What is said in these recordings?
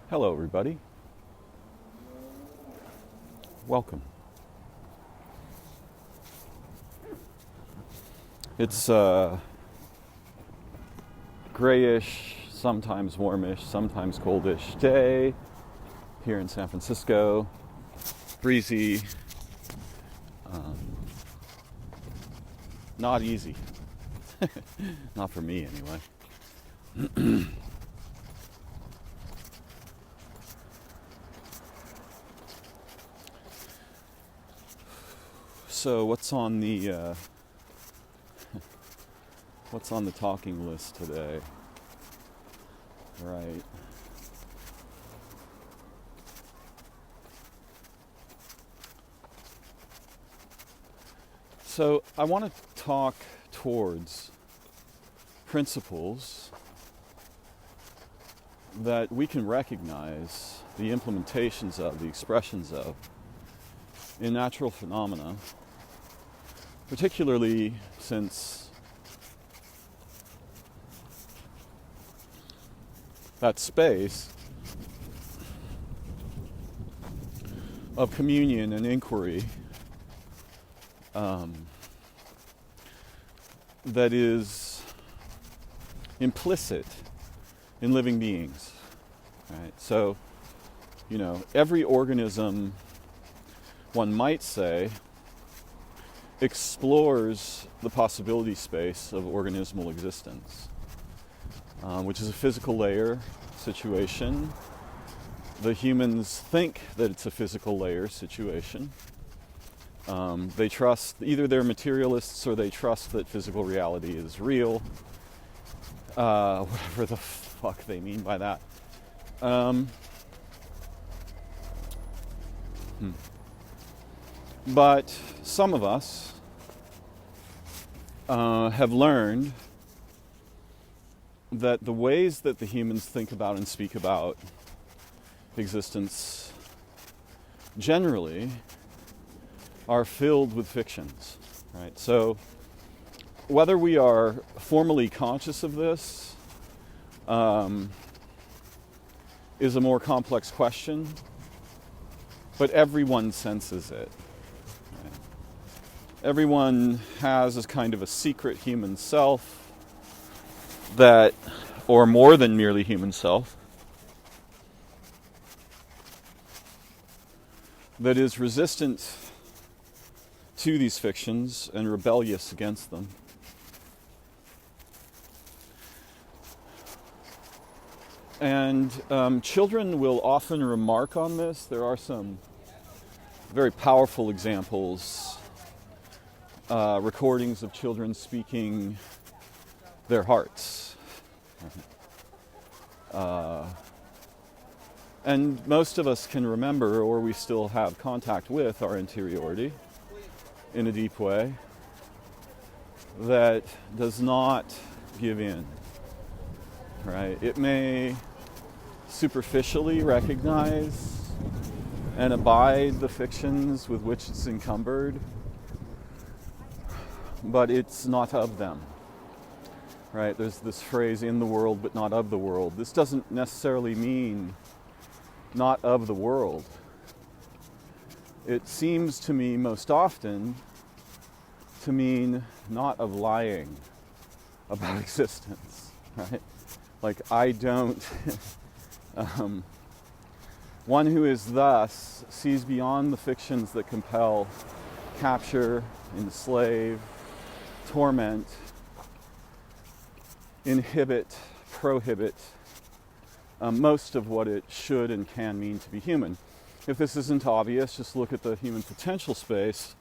Hello, everybody. Welcome. It's a grayish, sometimes warmish, sometimes coldish day here in San Francisco. Breezy. Not easy. Not for me, anyway. So what's on the talking list today? Right. So I want to talk towards principles that we can recognize the implementations of, the expressions of, in natural phenomena, particularly since that space of communion and inquiry that is implicit in living beings, right? So, every organism, one might say, explores the possibility space of organismal existence, which is a physical layer situation. The humans think that it's a physical layer situation. They trust, either they're materialists or they trust that physical reality is real, whatever the fuck they mean by that. But some of us have learned that the ways that the humans think about and speak about existence generally are filled with fictions, right? So whether we are formally conscious of this is a more complex question, but everyone senses it. Right? Everyone has this kind of a secret human self that, or more than merely human self, that is resistant to these fictions and rebellious against them. And children will often remark on this. There are some very powerful examples, recordings of children speaking their hearts. And most of us can remember, or we still have contact with, our interiority in a deep way that does not give in, right? It may superficially recognize and abide the fictions with which it's encumbered, but it's not of them, right? There's this phrase, in the world but not of the world. This doesn't necessarily mean not of the world. It seems to me most often to mean not of lying about existence, right? Like, I don't... one who is thus sees beyond the fictions that compel, capture, enslave, torment, inhibit, prohibit most of what it should and can mean to be human. If this isn't obvious, just look at the human potential space,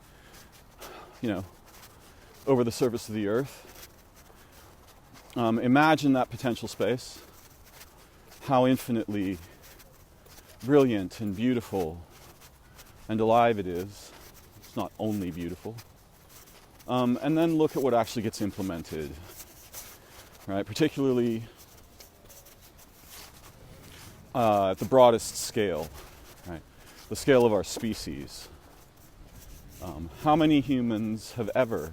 over the surface of the earth. Imagine that potential space, how infinitely brilliant and beautiful and alive it is. It's not only beautiful. And then look at what actually gets implemented, right? Particularly at the broadest scale, right? The scale of our species. How many humans have ever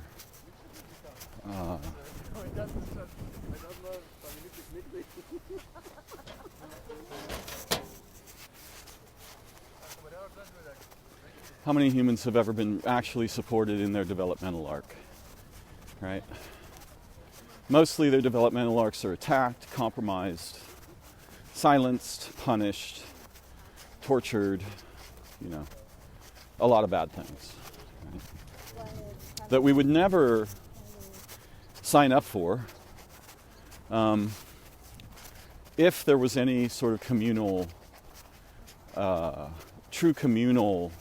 How many humans have ever been actually supported in their developmental arc, right? Mostly their developmental arcs are attacked, compromised, silenced, punished, tortured, you know, a lot of bad things, right? That we would never sign up for if there was any sort of communal, true communal,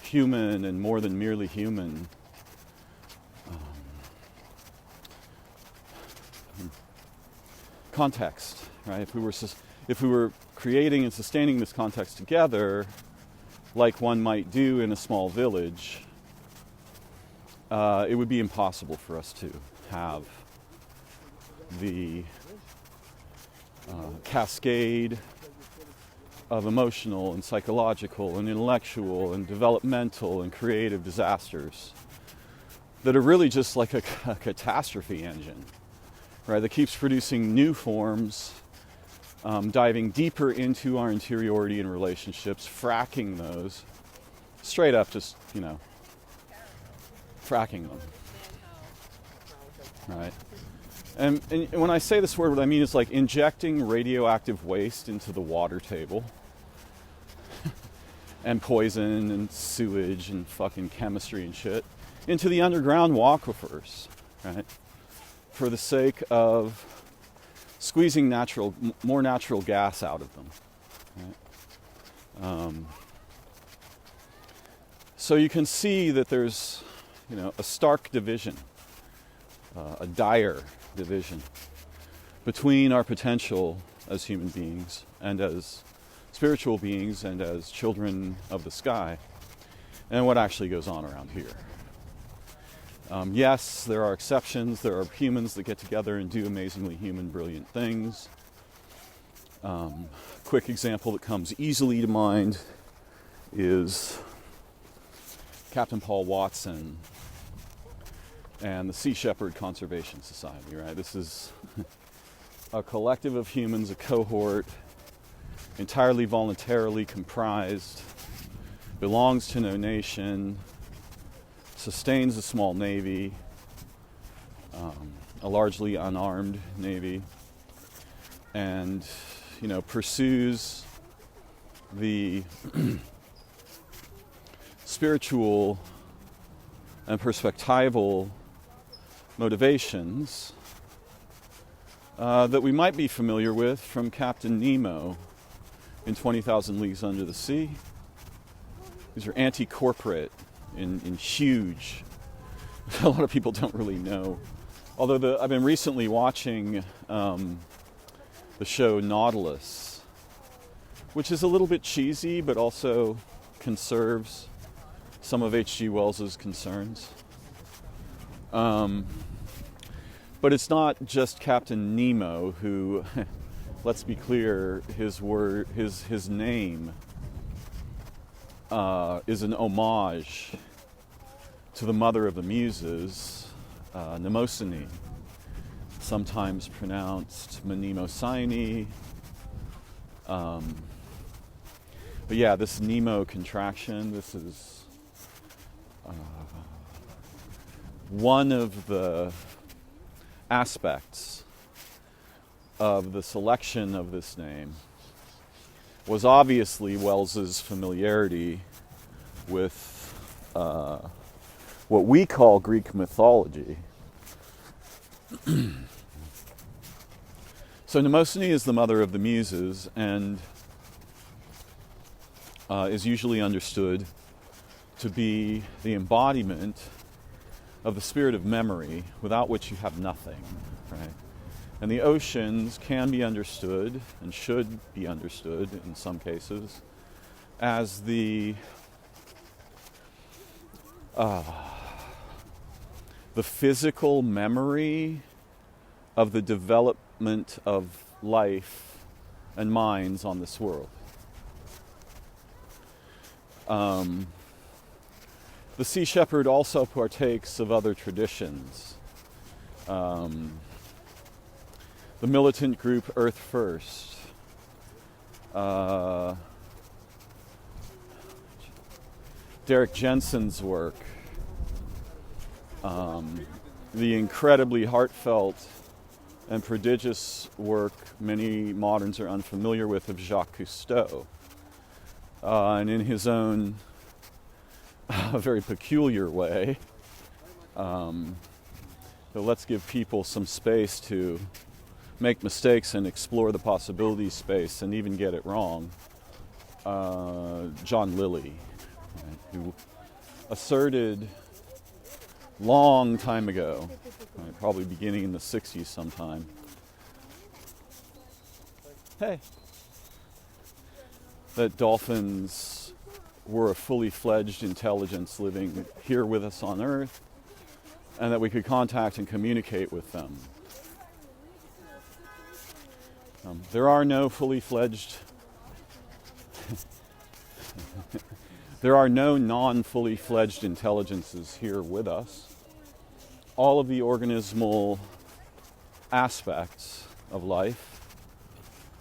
human and more than merely human context, right? If we were creating and sustaining this context together, like one might do in a small village, it would be impossible for us to have the cascade of emotional and psychological and intellectual and developmental and creative disasters that are really just like a catastrophe engine, right? That keeps producing new forms, diving deeper into our interiority and relationships, fracking those, straight up just, you know, fracking them, right? And when I say this word, what I mean is like injecting radioactive waste into the water table and poison and sewage and fucking chemistry and shit into the underground aquifers, right? For the sake of squeezing more natural gas out of them, right? So you can see that there's, you know, a stark division, a dire division between our potential as human beings and as spiritual beings and as children of the sky and what actually goes on around here. Yes, there are exceptions. There are humans that get together and do amazingly human, brilliant things. Quick example that comes easily to mind is Captain Paul Watson and the Sea Shepherd Conservation Society, right? This is a collective of humans, a cohort, entirely voluntarily comprised, belongs to no nation, sustains a small navy, a largely unarmed navy, and, you know, pursues the spiritual and perspectival motivations that we might be familiar with from Captain Nemo in 20,000 Leagues Under the Sea. These are anti-corporate and huge. A lot of people don't really know. Although I've been recently watching the show Nautilus, which is a little bit cheesy, but also conserves some of H.G. Wells's concerns. But it's not just Captain Nemo who, let's be clear, his name is an homage to the mother of the muses, Mnemosyne, sometimes pronounced Mnemosyne. But yeah, this Nemo contraction, this is one of the aspects of the selection of this name was obviously Wells's familiarity with what we call Greek mythology. So Mnemosyne is the mother of the muses and is usually understood to be the embodiment of the spirit of memory, without which you have nothing, right? And the oceans can be understood, and should be understood in some cases, as the physical memory of the development of life and minds on this world. The Sea Shepherd also partakes of other traditions. The militant group Earth First. Derek Jensen's work, the incredibly heartfelt and prodigious work many moderns are unfamiliar with of Jacques Cousteau, and in his own very peculiar way, so let's give people some space to make mistakes and explore the possibility space and even get it wrong. John Lilly, right, who asserted long time ago, right, probably beginning in the 60s sometime, that dolphins were a fully fledged intelligence living here with us on Earth, and that we could contact and communicate with them. There are no fully fledged, there are no non-fully fledged intelligences here with us. All of the organismal aspects of life,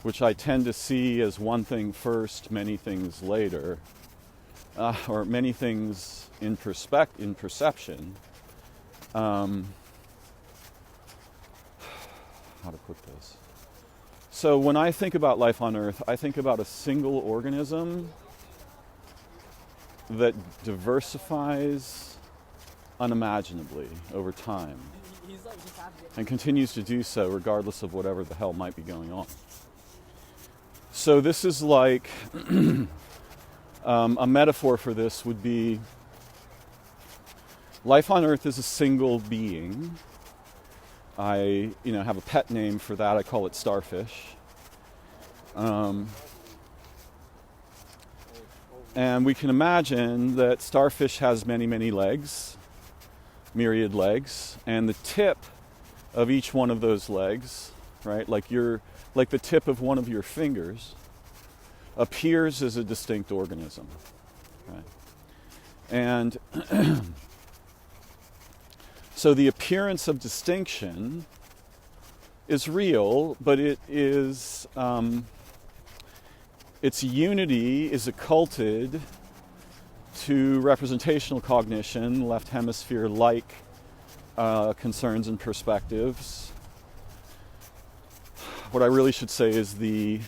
which I tend to see as one thing first, many things later, or many things in perception. How to put this? So when I think about life on Earth, I think about a single organism that diversifies unimaginably over time and continues to do so regardless of whatever the hell might be going on. So this is like a metaphor for this would be life on Earth is a single being. I, have a pet name for that. I call it starfish. And we can imagine that starfish has many, many legs, myriad legs, and the tip of each one of those legs, right, like the tip of one of your fingers, appears as a distinct organism, right? And so the appearance of distinction is real, but it is its unity is occulted to representational cognition, left hemisphere-like concerns and perspectives. What I really should say is the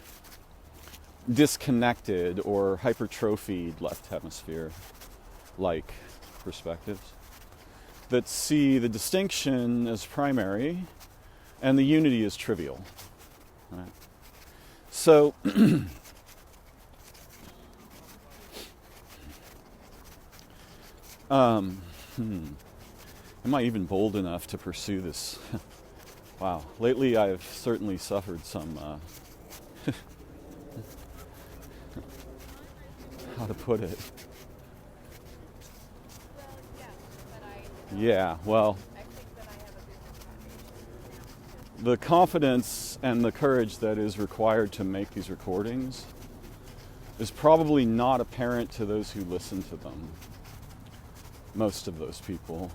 disconnected or hypertrophied left hemisphere-like perspectives that see the distinction as primary and the unity as trivial. Right? So, am I even bold enough to pursue this? Wow, lately I've certainly suffered some, how to put it? Yeah, well, the confidence and the courage that is required to make these recordings is probably not apparent to those who listen to them. Most of those people.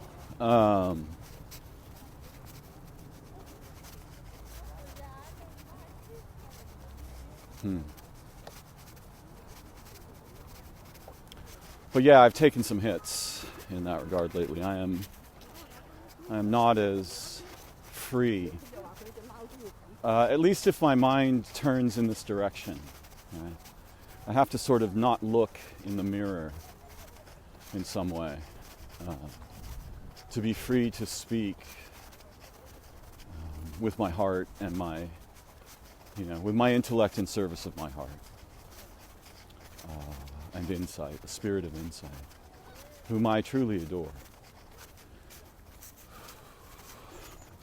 But yeah, I've taken some hits in that regard lately. I am not as free, at least if my mind turns in this direction. Right? I have to sort of not look in the mirror in some way to be free to speak with my heart and my, with my intellect in service of my heart and insight, the spirit of insight, whom I truly adore.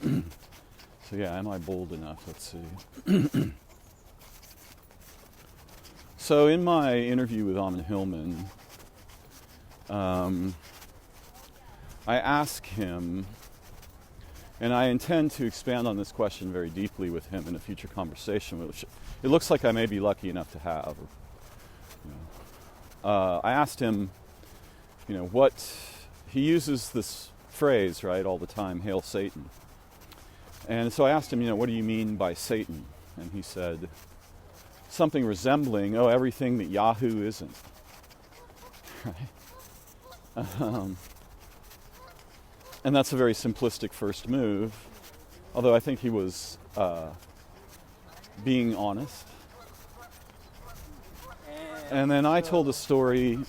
So yeah, am I bold enough? Let's see. So in my interview with Amon Hillman, I ask him, and I intend to expand on this question very deeply with him in a future conversation, which it looks like I may be lucky enough to have. I asked him, what he uses this phrase, right, all the time, "Hail Satan." And so I asked him, what do you mean by Satan? And he said something resembling, everything that Yahoo isn't. Right? Um, and that's a very simplistic first move, although I think he was being honest. And then I told a story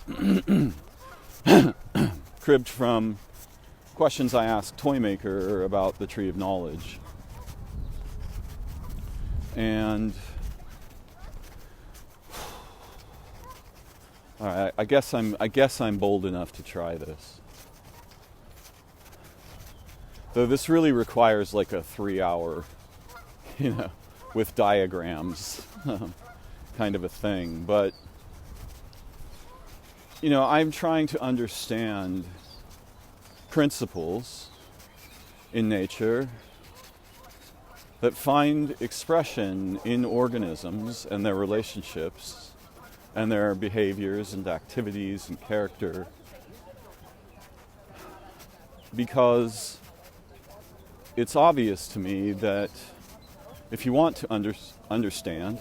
cribbed from questions I asked Toymaker about the Tree of Knowledge. And all right, I guess I'm bold enough to try this. Though this really requires like a 3-hour, with diagrams kind of a thing. But I'm trying to understand principles in nature that find expression in organisms and their relationships and their behaviors and activities and character, because it's obvious to me that if you want to understand,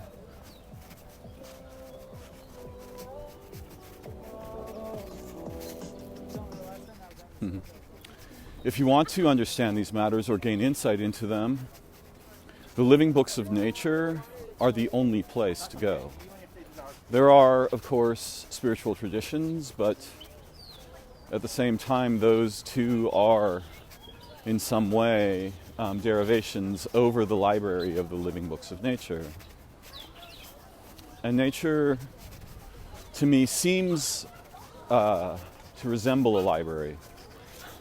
if you want to understand these matters or gain insight into them, the living books of nature are the only place to go. There are, of course, spiritual traditions, but at the same time, those too are, in some way, derivations over the library of the living books of nature. And nature, to me, seems to resemble a library.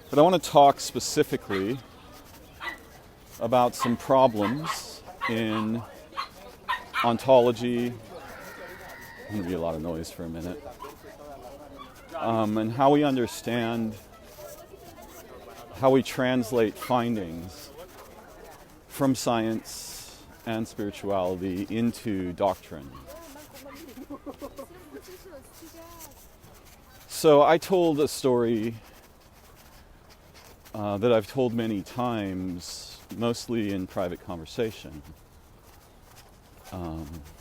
But I want to talk specifically about some problems in ontology. I'm going to be a lot of noise for a minute. And how we understand, how we translate findings from science and spirituality into doctrine. So I told a story that I've told many times, mostly in private conversation.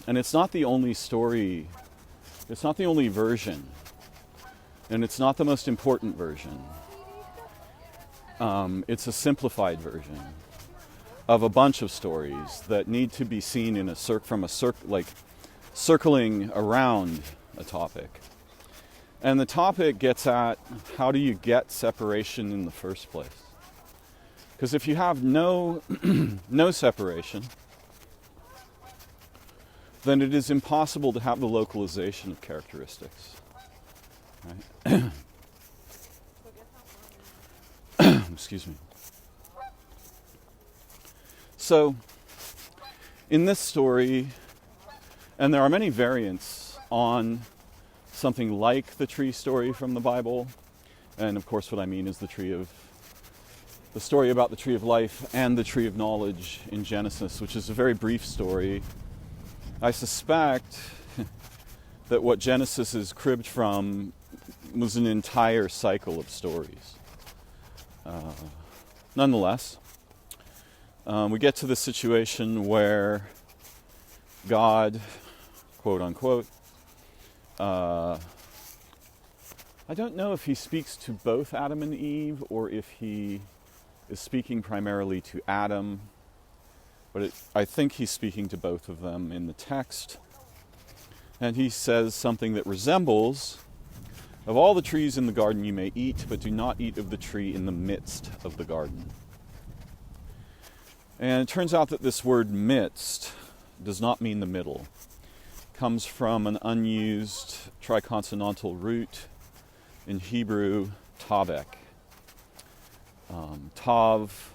And it's not the only story, it's not the only version, and it's not the most important version. It's a simplified version of a bunch of stories that need to be seen in circling around a topic. And the topic gets at, how do you get separation in the first place? Because if you have no separation, then it is impossible to have the localization of characteristics. Right? Excuse me. So, in this story, and there are many variants on something like the tree story from the Bible, and of course what I mean is the story about the tree of life and the tree of knowledge in Genesis, which is a very brief story. I suspect that what Genesis is cribbed from was an entire cycle of stories. Nonetheless, we get to the situation where God, quote unquote, I don't know if he speaks to both Adam and Eve or if he is speaking primarily to Adam, but I think he's speaking to both of them in the text. And he says something that resembles, of all the trees in the garden you may eat, but do not eat of the tree in the midst of the garden. And it turns out that this word midst does not mean the middle. It comes from an unused triconsonantal root in Hebrew, tabek. Tav,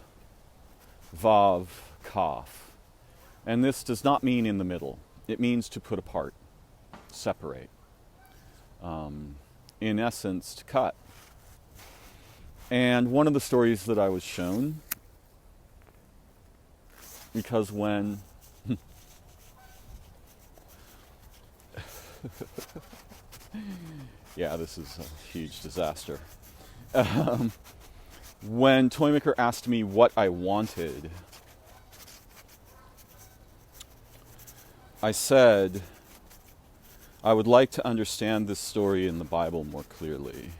vav, kaf. And this does not mean in the middle. It means to put apart, separate. In essence, to cut. And one of the stories that I was shown, because when yeah, this is a huge disaster. When Toymaker asked me what I wanted, I said, I would like to understand this story in the Bible more clearly.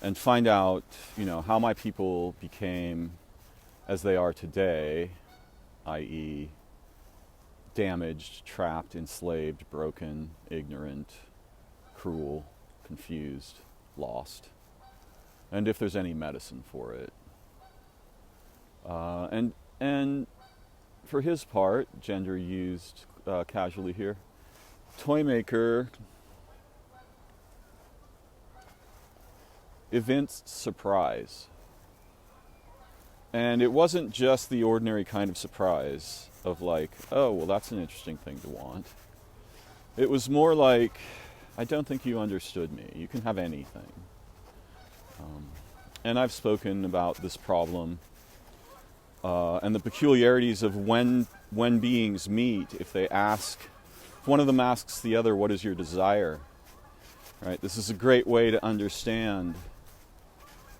and find out, how my people became as they are today, i.e., damaged, trapped, enslaved, broken, ignorant, cruel, confused, lost, and if there's any medicine for it. And for his part, gender used casually here, Toymaker evinced surprise. And it wasn't just the ordinary kind of surprise of like, oh, well, that's an interesting thing to want. It was more like, I don't think you understood me. You can have anything. And I've spoken about this problem and the peculiarities of when beings meet, if one of them asks the other, what is your desire? Right? This is a great way to understand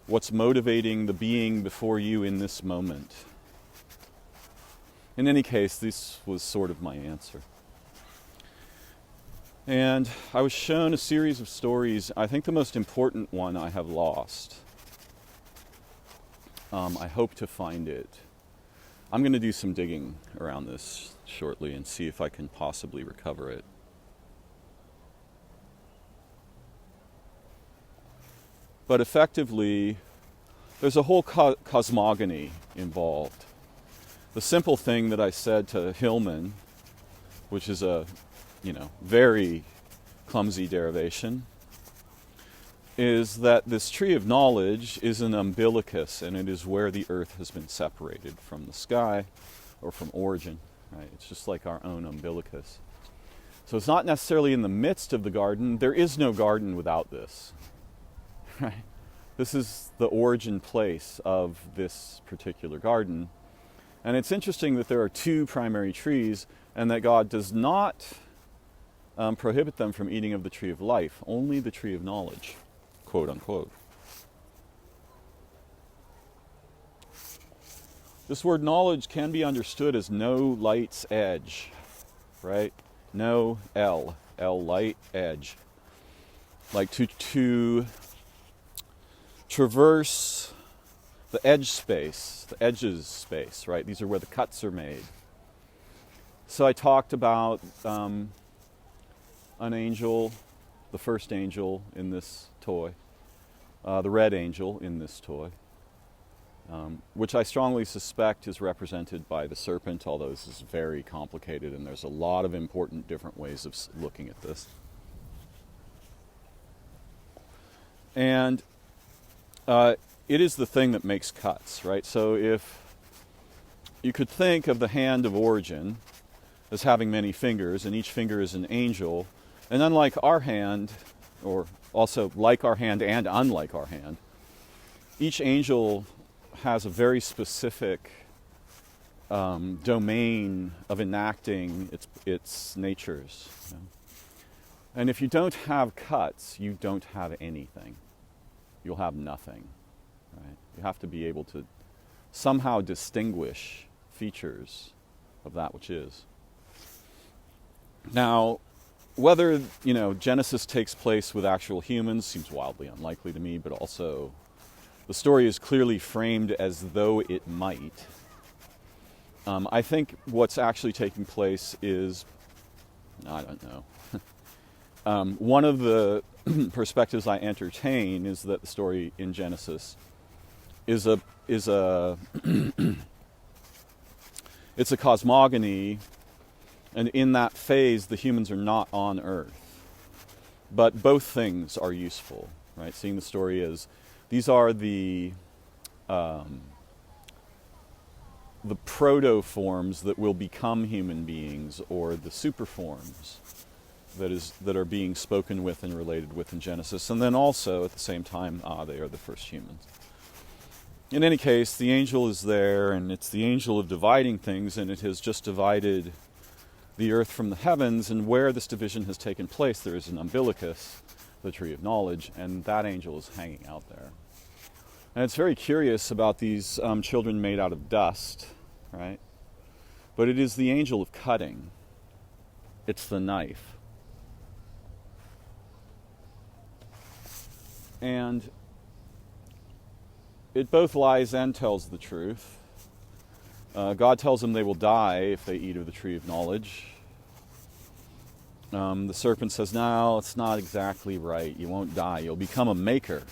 what's motivating the being before you in this moment. In any case, this was sort of my answer. And I was shown a series of stories. I think the most important one I have lost. I hope to find it. I'm going to do some digging around this shortly and see if I can possibly recover it. But effectively, there's a whole cosmogony involved. The simple thing that I said to Hillman, which is a, very clumsy derivation, is that this tree of knowledge is an umbilicus, and it is where the earth has been separated from the sky or from origin, right? It's just like our own umbilicus. So it's not necessarily in the midst of the garden. There is no garden without this, right? This is the origin place of this particular garden. And it's interesting that there are two primary trees and that God does not prohibit them from eating of the tree of life, only the tree of knowledge, quote unquote. This word knowledge can be understood as no light's edge, right? No L light, edge. Like to traverse the edge space, the edges space, right? These are where the cuts are made. So I talked about an angel, the first angel in this toy, the red angel in this toy, which I strongly suspect is represented by the serpent, although this is very complicated and there's a lot of important different ways of looking at this. And it is the thing that makes cuts, right? So if you could think of the hand of origin as having many fingers, and each finger is an angel, and unlike our hand, or also like our hand and unlike our hand, each angel has a very specific domain of enacting its natures. You know? And if you don't have cuts, you don't have anything. You'll have nothing. Right? You have to be able to somehow distinguish features of that which is. Now, whether Genesis takes place with actual humans seems wildly unlikely to me, but also the story is clearly framed as though it might. I think what's actually taking place is, I don't know. One of the perspectives I entertain is that the story in Genesis is a it's a cosmogony, and in that phase the humans are not on Earth. But both things are useful, right? Seeing the story as these are the proto-forms that will become human beings, or the super forms that are being spoken with and related with in Genesis. And then also, at the same time, they are the first humans. In any case, the angel is there, and it's the angel of dividing things, and it has just divided the earth from the heavens, and where this division has taken place, there is an umbilicus, the tree of knowledge, and that angel is hanging out there. And it's very curious about these children made out of dust, right? But it is the angel of cutting. It's the knife. And it both lies and tells the truth. God tells them they will die if they eat of the tree of knowledge. The serpent says, no, it's not exactly right. You won't die. You'll become a maker.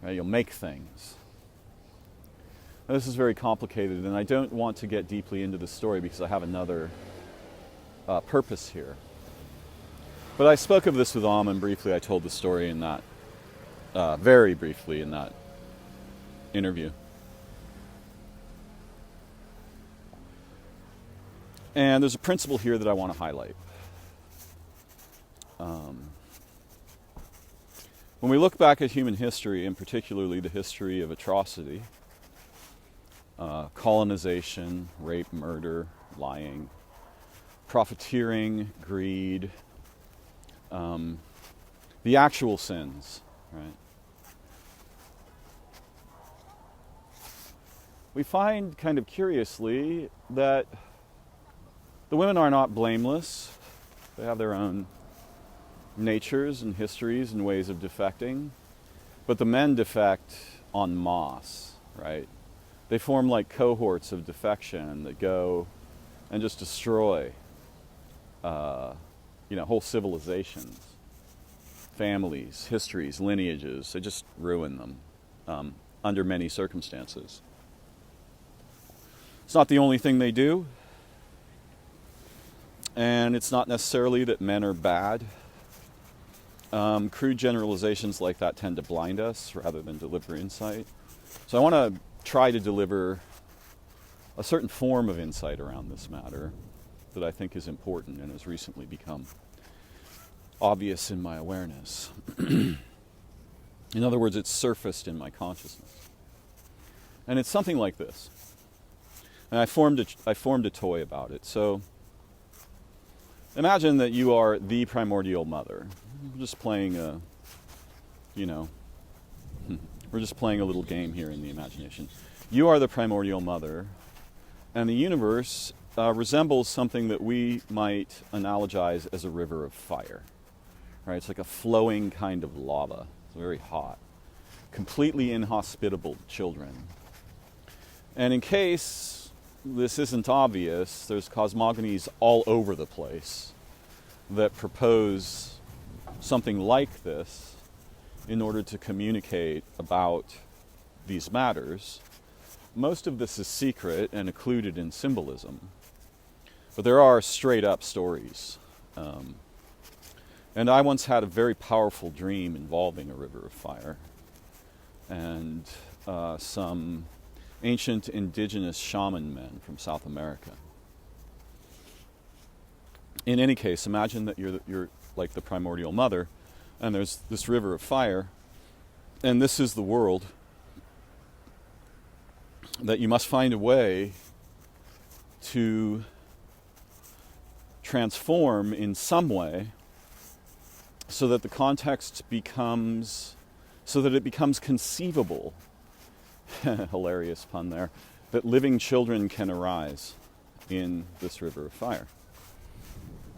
Right? You'll make things. Now, this is very complicated, and I don't want to get deeply into the story because I have another purpose here. But I spoke of this with Amen briefly. I told the story in that, very briefly in that interview. And there's a principle here that I want to highlight. When we look back at human history, and particularly the history of atrocity, colonization, rape, murder, lying, profiteering, greed, the actual sins, right? We find, kind of curiously, that the women are not blameless. They have their own natures and histories and ways of defecting. But the men defect en masse, right? They form like cohorts of defection that go and just destroy, whole civilizations, families, histories, lineages. They just ruin them under many circumstances. It's not the only thing they do. And it's not necessarily that men are bad. Crude generalizations like that tend to blind us rather than deliver insight. So I want to try to deliver a certain form of insight around this matter that I think is important and has recently become obvious in my awareness. In other words, it's surfaced in my consciousness. And it's something like this. And I formed a toy about it. So imagine that you are the primordial mother. We're just playing we're just playing a little game here in the imagination. You are the primordial mother, and the universe resembles something that we might analogize as a river of fire. Right? It's like a flowing kind of lava. It's very hot. Completely inhospitable to children. And in case this isn't obvious, there's cosmogonies all over the place that propose something like this in order to communicate about these matters. Most of this is secret and occluded in symbolism, but there are straight up stories. And I once had a very powerful dream involving a river of fire and some ancient indigenous shaman men from South America. In any case, imagine that you're like the primordial mother, and there's this river of fire, and this is the world that you must find a way to transform in some way so that the context becomes conceivable, hilarious pun there, that living children can arise in this river of fire.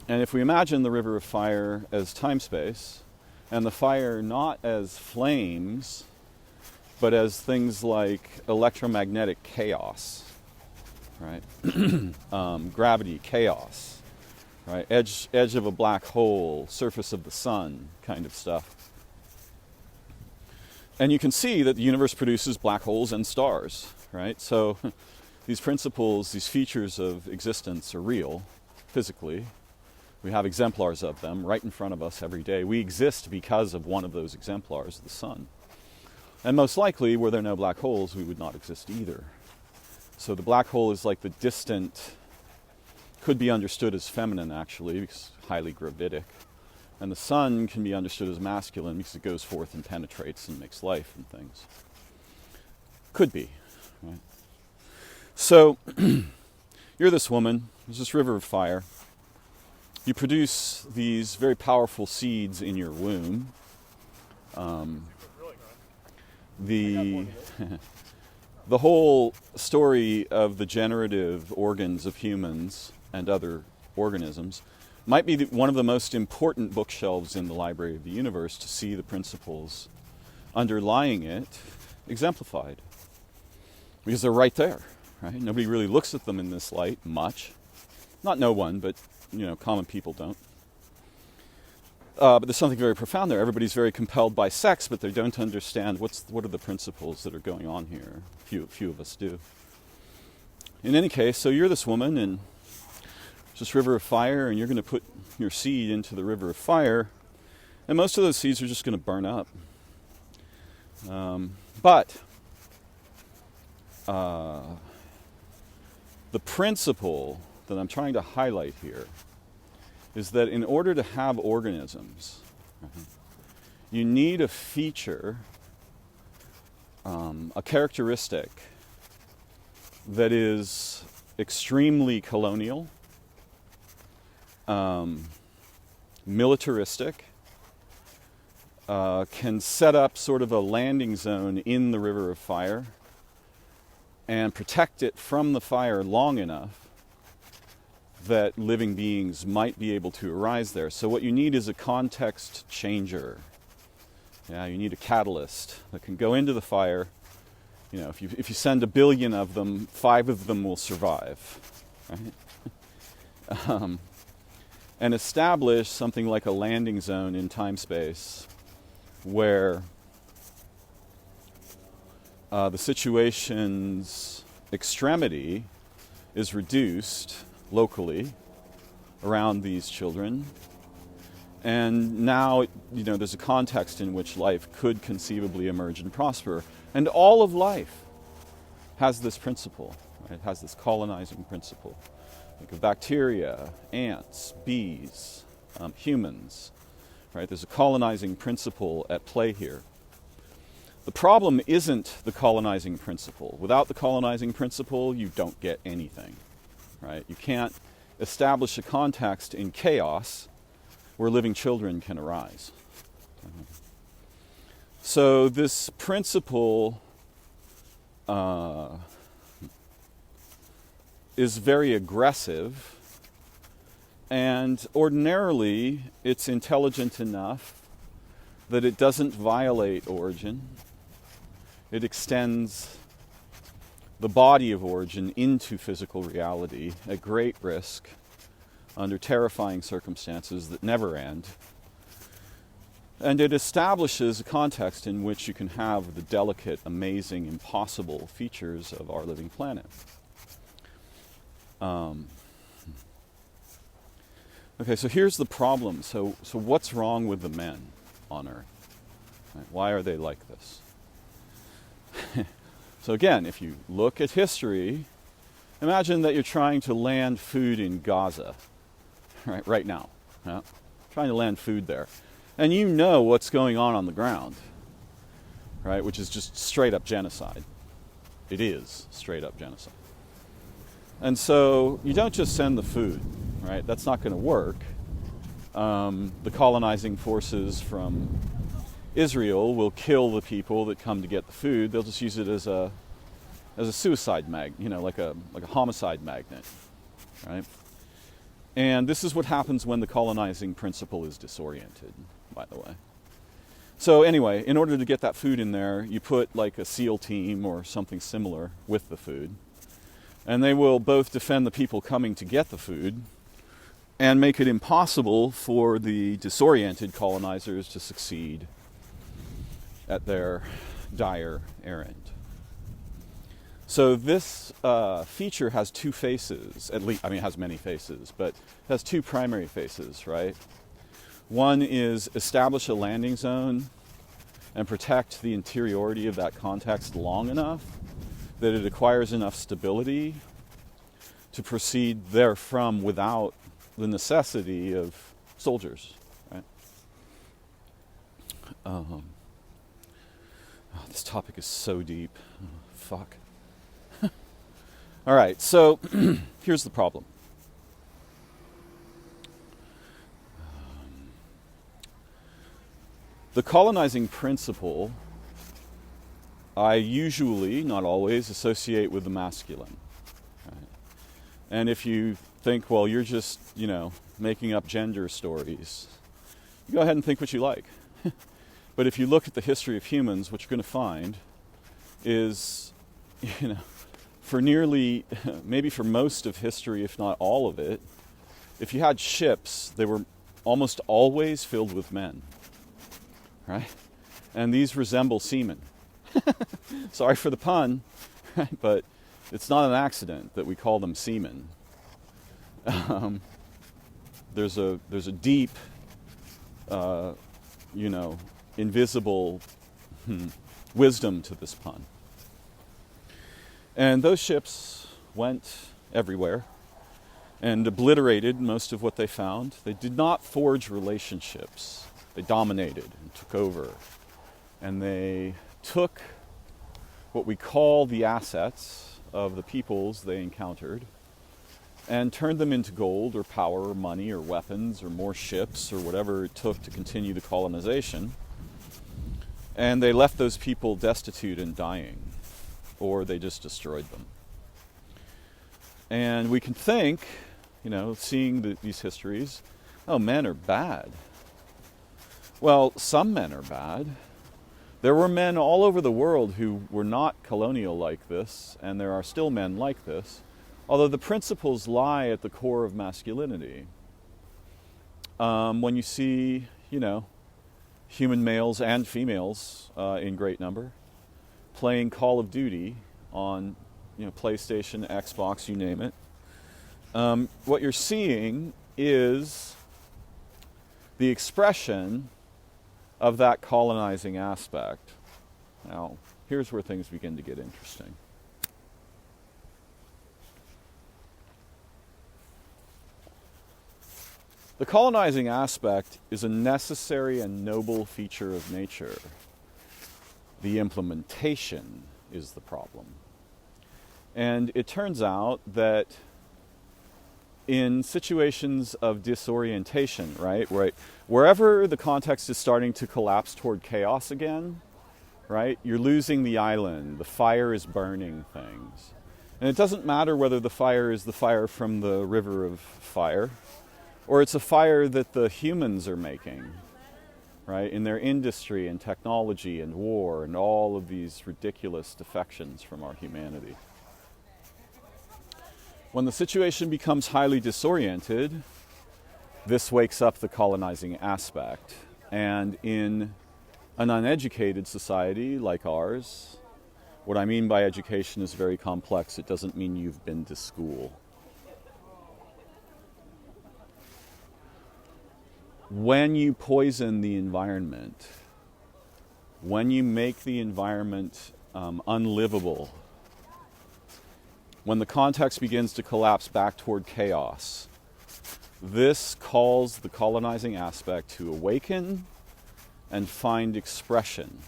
And if we imagine the river of fire as time-space, and the fire not as flames, but as things like electromagnetic chaos, right? Gravity, chaos, right? Edge of a black hole, surface of the sun kind of stuff. And you can see that the universe produces black holes and stars, right? So these principles, these features of existence are real, physically. We have exemplars of them right in front of us every day. We exist because of one of those exemplars, the sun. And most likely, were there no black holes, we would not exist either. So the black hole is like the distant, could be understood as feminine actually, because it's highly gravitic. And the sun can be understood as masculine because it goes forth and penetrates and makes life and things. Could be, right? So, you're this woman, there's this river of fire. You produce these very powerful seeds in your womb. The whole story of the generative organs of humans and other organisms might be one of the most important bookshelves in the Library of the Universe to see the principles underlying it exemplified. Because they're right there, right? Nobody really looks at them in this light much. Not no one, but, common people don't. But there's something very profound there. Everybody's very compelled by sex, but they don't understand what are the principles that are going on here. Few of us do. In any case, so you're this woman, and there's this river of fire, and you're going to put your seed into the river of fire, and most of those seeds are just going to burn up. But the principle that I'm trying to highlight here is that in order to have organisms, you need a feature, a characteristic that is extremely colonial, militaristic, can set up sort of a landing zone in the river of fire and protect it from the fire long enough that living beings might be able to arise there. So what you need is a context changer. Yeah, you need a catalyst that can go into the fire. If you send 1 billion of them, 5 of them will survive, right? And establish something like a landing zone in time-space where the situation's extremity is reduced locally around these children, and now there's a context in which life could conceivably emerge and prosper. And all of life has this principle, right? It has this colonizing principle. Think of bacteria, ants, bees, humans, right? There's a colonizing principle at play here. The problem isn't the colonizing principle. Without the colonizing principle, you don't get anything, right? You can't establish a context in chaos where living children can arise. So this principle is very aggressive, and ordinarily it's intelligent enough that it doesn't violate origin. It extends the body of origin into physical reality at great risk, under terrifying circumstances that never end. And it establishes a context in which you can have the delicate, amazing, impossible features of our living planet. Okay, so here's the problem. So what's wrong with the men on Earth? Right? Why are they like this? So again, if you look at history, imagine that you're trying to land food in Gaza, right now. Yeah? Trying to land food there. And you know what's going on the ground, right? Which is just straight up genocide. It is straight up genocide. And so you don't just send the food, right? That's not going to work. The colonizing forces from Israel will kill the people that come to get the food. They'll just use it as a suicide like a homicide magnet, right? And this is what happens when the colonizing principle is disoriented, by the way. So anyway, in order to get that food in there, you put like a SEAL team or something similar with the food. And they will both defend the people coming to get the food and make it impossible for the disoriented colonizers to succeed at their dire errand. So this feature has two faces, at least, it has many faces, but it has two primary faces, right? One is establish a landing zone and protect the interiority of that context long enough that it acquires enough stability to proceed therefrom without the necessity of soldiers, right? This topic is so deep. Fuck. All right, so here's the problem. The colonizing principle I usually, not always, associate with the masculine. Right? And if you think, well, you're just, making up gender stories, go ahead and think what you like. But if you look at the history of humans, what you're going to find is, you know, for nearly, maybe for most of history, if not all of it, if you had ships, they were almost always filled with men, right? And these resemble seamen. Sorry for the pun, right? But it's not an accident that we call them seamen. There's a deep, invisible wisdom to this pun. And those ships went everywhere and obliterated most of what they found. They did not forge relationships. They dominated and took over. And they took what we call the assets of the peoples they encountered and turned them into gold or power or money or weapons or more ships or whatever it took to continue the colonization. And they left those people destitute and dying, or they just destroyed them. And we can think, seeing these histories, oh, men are bad. Well, some men are bad. There were men all over the world who were not colonial like this, and there are still men like this, although the principles lie at the core of masculinity. When you see, human males and females in great number playing Call of Duty on, PlayStation, Xbox, you name it, what you're seeing is the expression of that colonizing aspect. Now, here's where things begin to get interesting. The colonizing aspect is a necessary and noble feature of nature. The implementation is the problem. And it turns out that in situations of disorientation, right, wherever the context is starting to collapse toward chaos again, right, you're losing the island, the fire is burning things. And it doesn't matter whether the fire is the fire from the river of fire, or it's a fire that the humans are making, right, in their industry and technology and war and all of these ridiculous defections from our humanity. When the situation becomes highly disoriented, this wakes up the colonizing aspect. And in an uneducated society like ours, what I mean by education is very complex. It doesn't mean you've been to school. When you poison the environment, when you make the environment unlivable, when the context begins to collapse back toward chaos, this calls the colonizing aspect to awaken and find expression.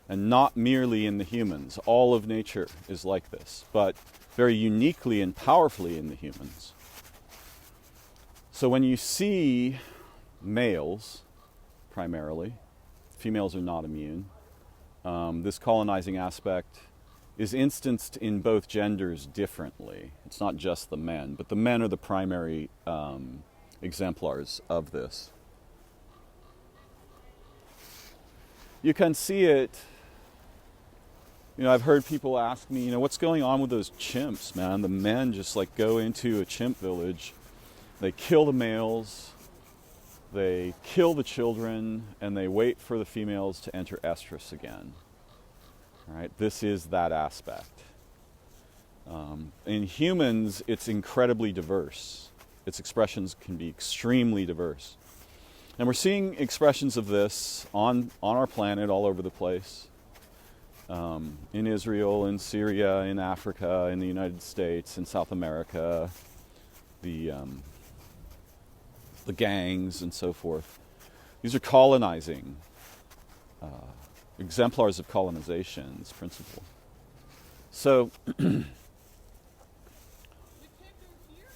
And not merely in the humans. All of nature is like this, but very uniquely and powerfully in the humans. So when you see males, primarily, females are not immune, this colonizing aspect is instanced in both genders differently. It's not just the men, but the men are the primary exemplars of this. You can see it, I've heard people ask me, what's going on with those chimps, man? The men just go into a chimp village, they kill the males, they kill the children, and they wait for the females to enter estrus again. Right? This is that aspect. In humans, it's incredibly diverse. Its expressions can be extremely diverse. And we're seeing expressions of this on our planet all over the place. In Israel, in Syria, in Africa, in the United States, in South America, the gangs and so forth. These are colonizing exemplars of colonization, this principle. So,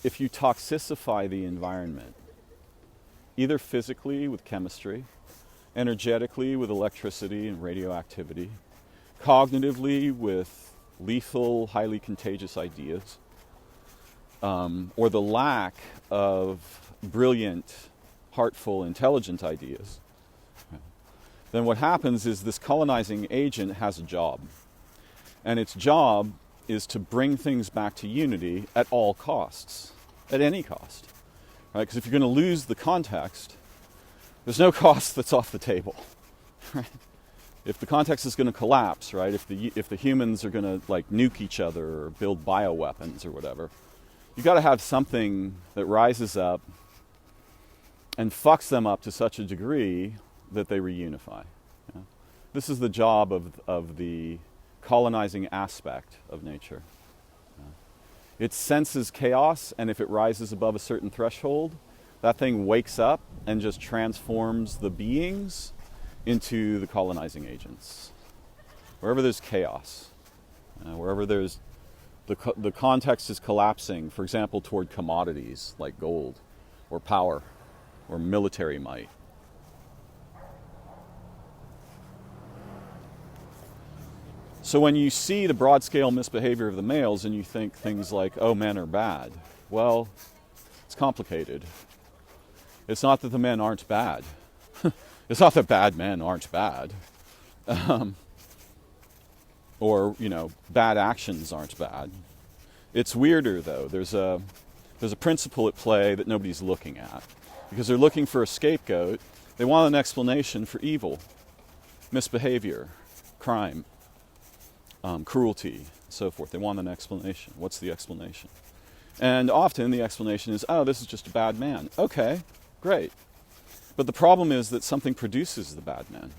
if you toxicify the environment, either physically with chemistry, energetically with electricity and radioactivity, cognitively with lethal, highly contagious ideas, or the lack of brilliant, heartful, intelligent ideas, then what happens is this colonizing agent has a job. And its job is to bring things back to unity at all costs, at any cost. Right? Because if you're going to lose the context, there's no cost that's off the table. Right? If the context is going to collapse, right? If the humans are going to like nuke each other or build bioweapons or whatever, you got to have something that rises up and fucks them up to such a degree that they reunify. Yeah? This is the job of the colonizing aspect of nature. Yeah? It senses chaos, and if it rises above a certain threshold, that thing wakes up and just transforms the beings into the colonizing agents. Wherever there's chaos, wherever there's the context is collapsing, for example, toward commodities like gold or power or military might. So when you see the broad-scale misbehavior of the males and you think things like, oh, men are bad, well, it's complicated. It's not that the men aren't bad. It's not that bad men aren't bad. Or, bad actions aren't bad. It's weirder, though. There's a principle at play that nobody's looking at. Because they're looking for a scapegoat. They want an explanation for evil, misbehavior, crime, cruelty, so forth. They want an explanation. What's the explanation? And often the explanation is, oh, this is just a bad man. Okay, great. But the problem is that something produces the bad men,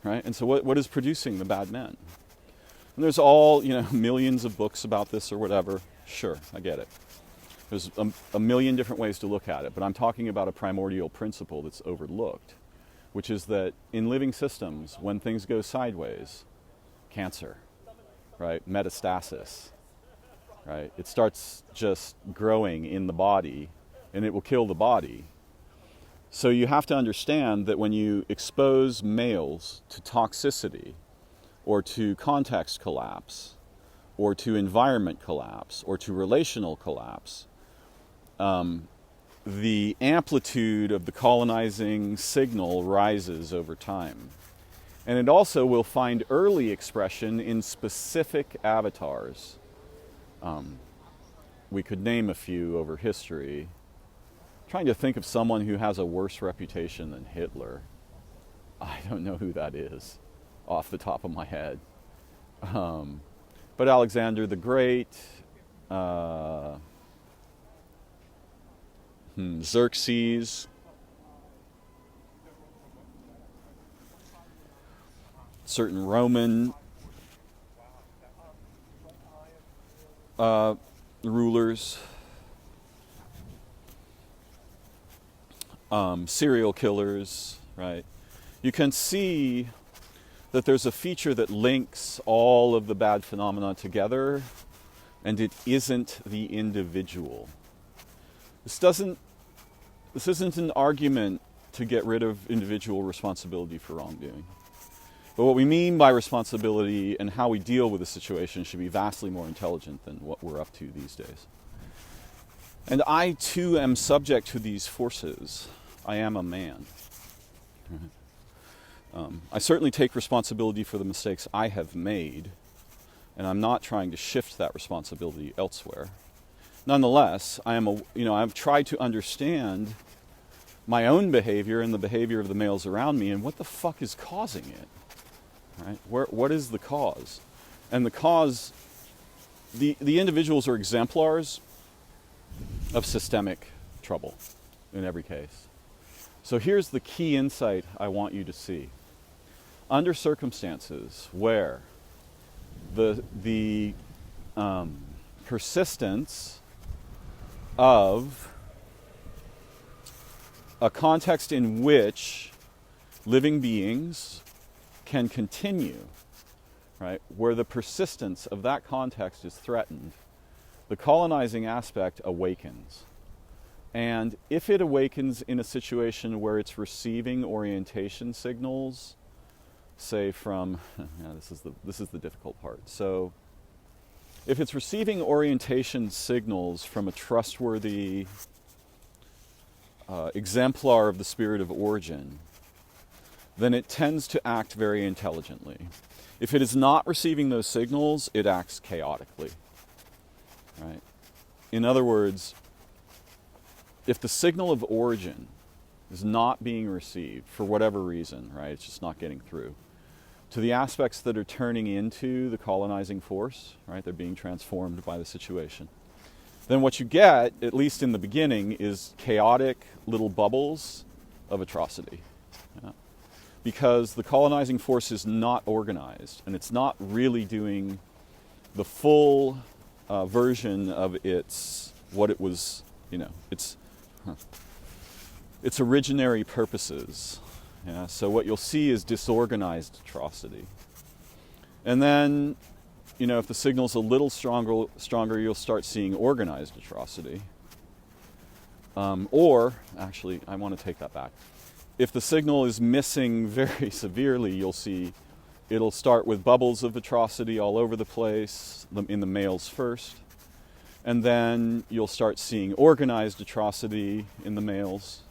right? And so what is producing the bad men? And there's all, millions of books about this or whatever. Sure, I get it. There's a million different ways to look at it, but I'm talking about a primordial principle that's overlooked, which is that in living systems, when things go sideways, cancer, right? Metastasis, right? It starts just growing in the body, and it will kill the body. So you have to understand that when you expose males to toxicity, or to context collapse, or to environment collapse, or to relational collapse, the amplitude of the colonizing signal rises over time. And it also will find early expression in specific avatars. We could name a few over history. Trying to think of someone who has a worse reputation than Hitler. I don't know who that is off the top of my head. But Alexander the Great, Xerxes, certain Roman rulers, serial killers, right? You can see that there's a feature that links all of the bad phenomena together, and it isn't the individual. This isn't an argument to get rid of individual responsibility for wrongdoing. But what we mean by responsibility and how we deal with the situation should be vastly more intelligent than what we're up to these days. And I too am subject to these forces. I am a man. I certainly take responsibility for the mistakes I have made, and I'm not trying to shift that responsibility elsewhere. Nonetheless, I've tried to understand my own behavior and the behavior of the males around me, and what the fuck is causing it, right? What is the cause? And the cause, the individuals are exemplars of systemic trouble in every case. So here's the key insight I want you to see. Under circumstances where the persistence of a context in which living beings can continue, right, where the persistence of that context is threatened, the colonizing aspect awakens. And if it awakens in a situation where it's receiving orientation signals, say from, this is the difficult part. So if it's receiving orientation signals from a trustworthy exemplar of the spirit of origin, then it tends to act very intelligently. If it is not receiving those signals, it acts chaotically, right? In other words, if the signal of origin is not being received for whatever reason, right, it's just not getting through, to the aspects that are turning into the colonizing force, right, they're being transformed by the situation, then what you get, at least in the beginning, is chaotic little bubbles of atrocity. Yeah. Because the colonizing force is not organized, and it's not really doing the full version of what it was, its originary purposes. Yeah? So what you'll see is disorganized atrocity. And then, if the signal's a little stronger, you'll start seeing organized atrocity. Or, actually, I want to take that back. If the signal is missing very severely, you'll see it'll start with bubbles of atrocity all over the place, in the males first. And then you'll start seeing organized atrocity in the males,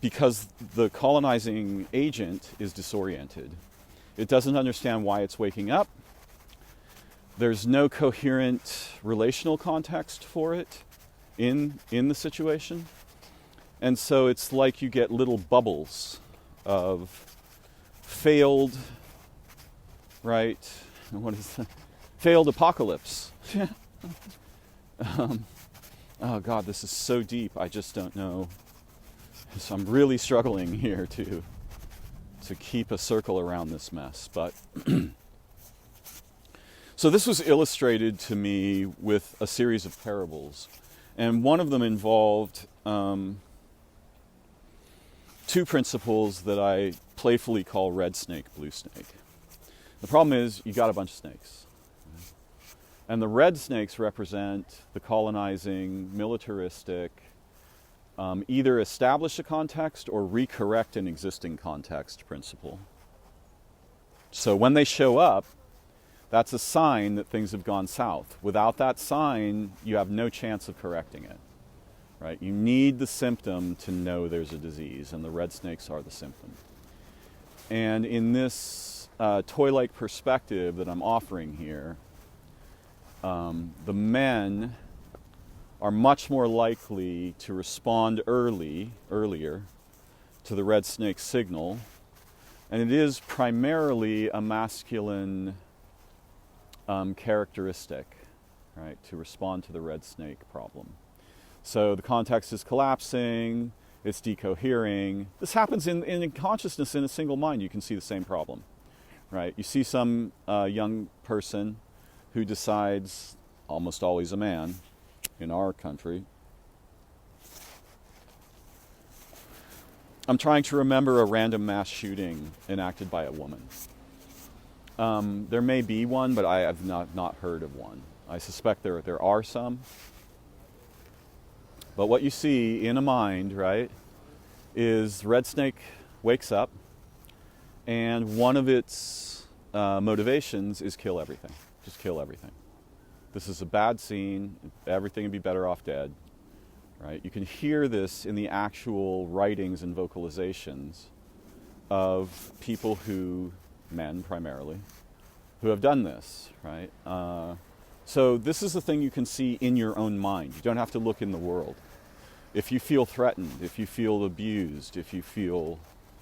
because the colonizing agent is disoriented. It doesn't understand why it's waking up. There's no coherent relational context for it in the situation. And so it's like you get little bubbles of failed, right? What is that? Failed apocalypse. Oh God, this is so deep. I just don't know. So I'm really struggling here to keep a circle around this mess. But so this was illustrated to me with a series of parables, and one of them involved two principles that I playfully call red snake, blue snake. The problem is you got a bunch of snakes. And the red snakes represent the colonizing, militaristic, either establish a context or recorrect an existing context principle. So when they show up, that's a sign that things have gone south. Without that sign, you have no chance of correcting it. Right? You need the symptom to know there's a disease, and the red snakes are the symptom. And in this toy-like perspective that I'm offering here, the men are much more likely to respond earlier to the red snake signal, and it is primarily a masculine characteristic, right, to respond to the red snake problem. So the context is collapsing, it's decohering. This happens in consciousness in a single mind. You can see the same problem, right? You see some young person who decides, almost always a man in our country, I'm trying to remember a random mass shooting enacted by a woman. There may be one, but I have not heard of one. I suspect there are some. But what you see in a mind, right, is red snake wakes up, and one of its motivations is kill everything. Just kill everything. This is a bad scene. Everything would be better off dead, right? You can hear this in the actual writings and vocalizations of people men primarily, who have done this, right? So this is the thing you can see in your own mind. You don't have to look in the world. If you feel threatened, if you feel abused, if you feel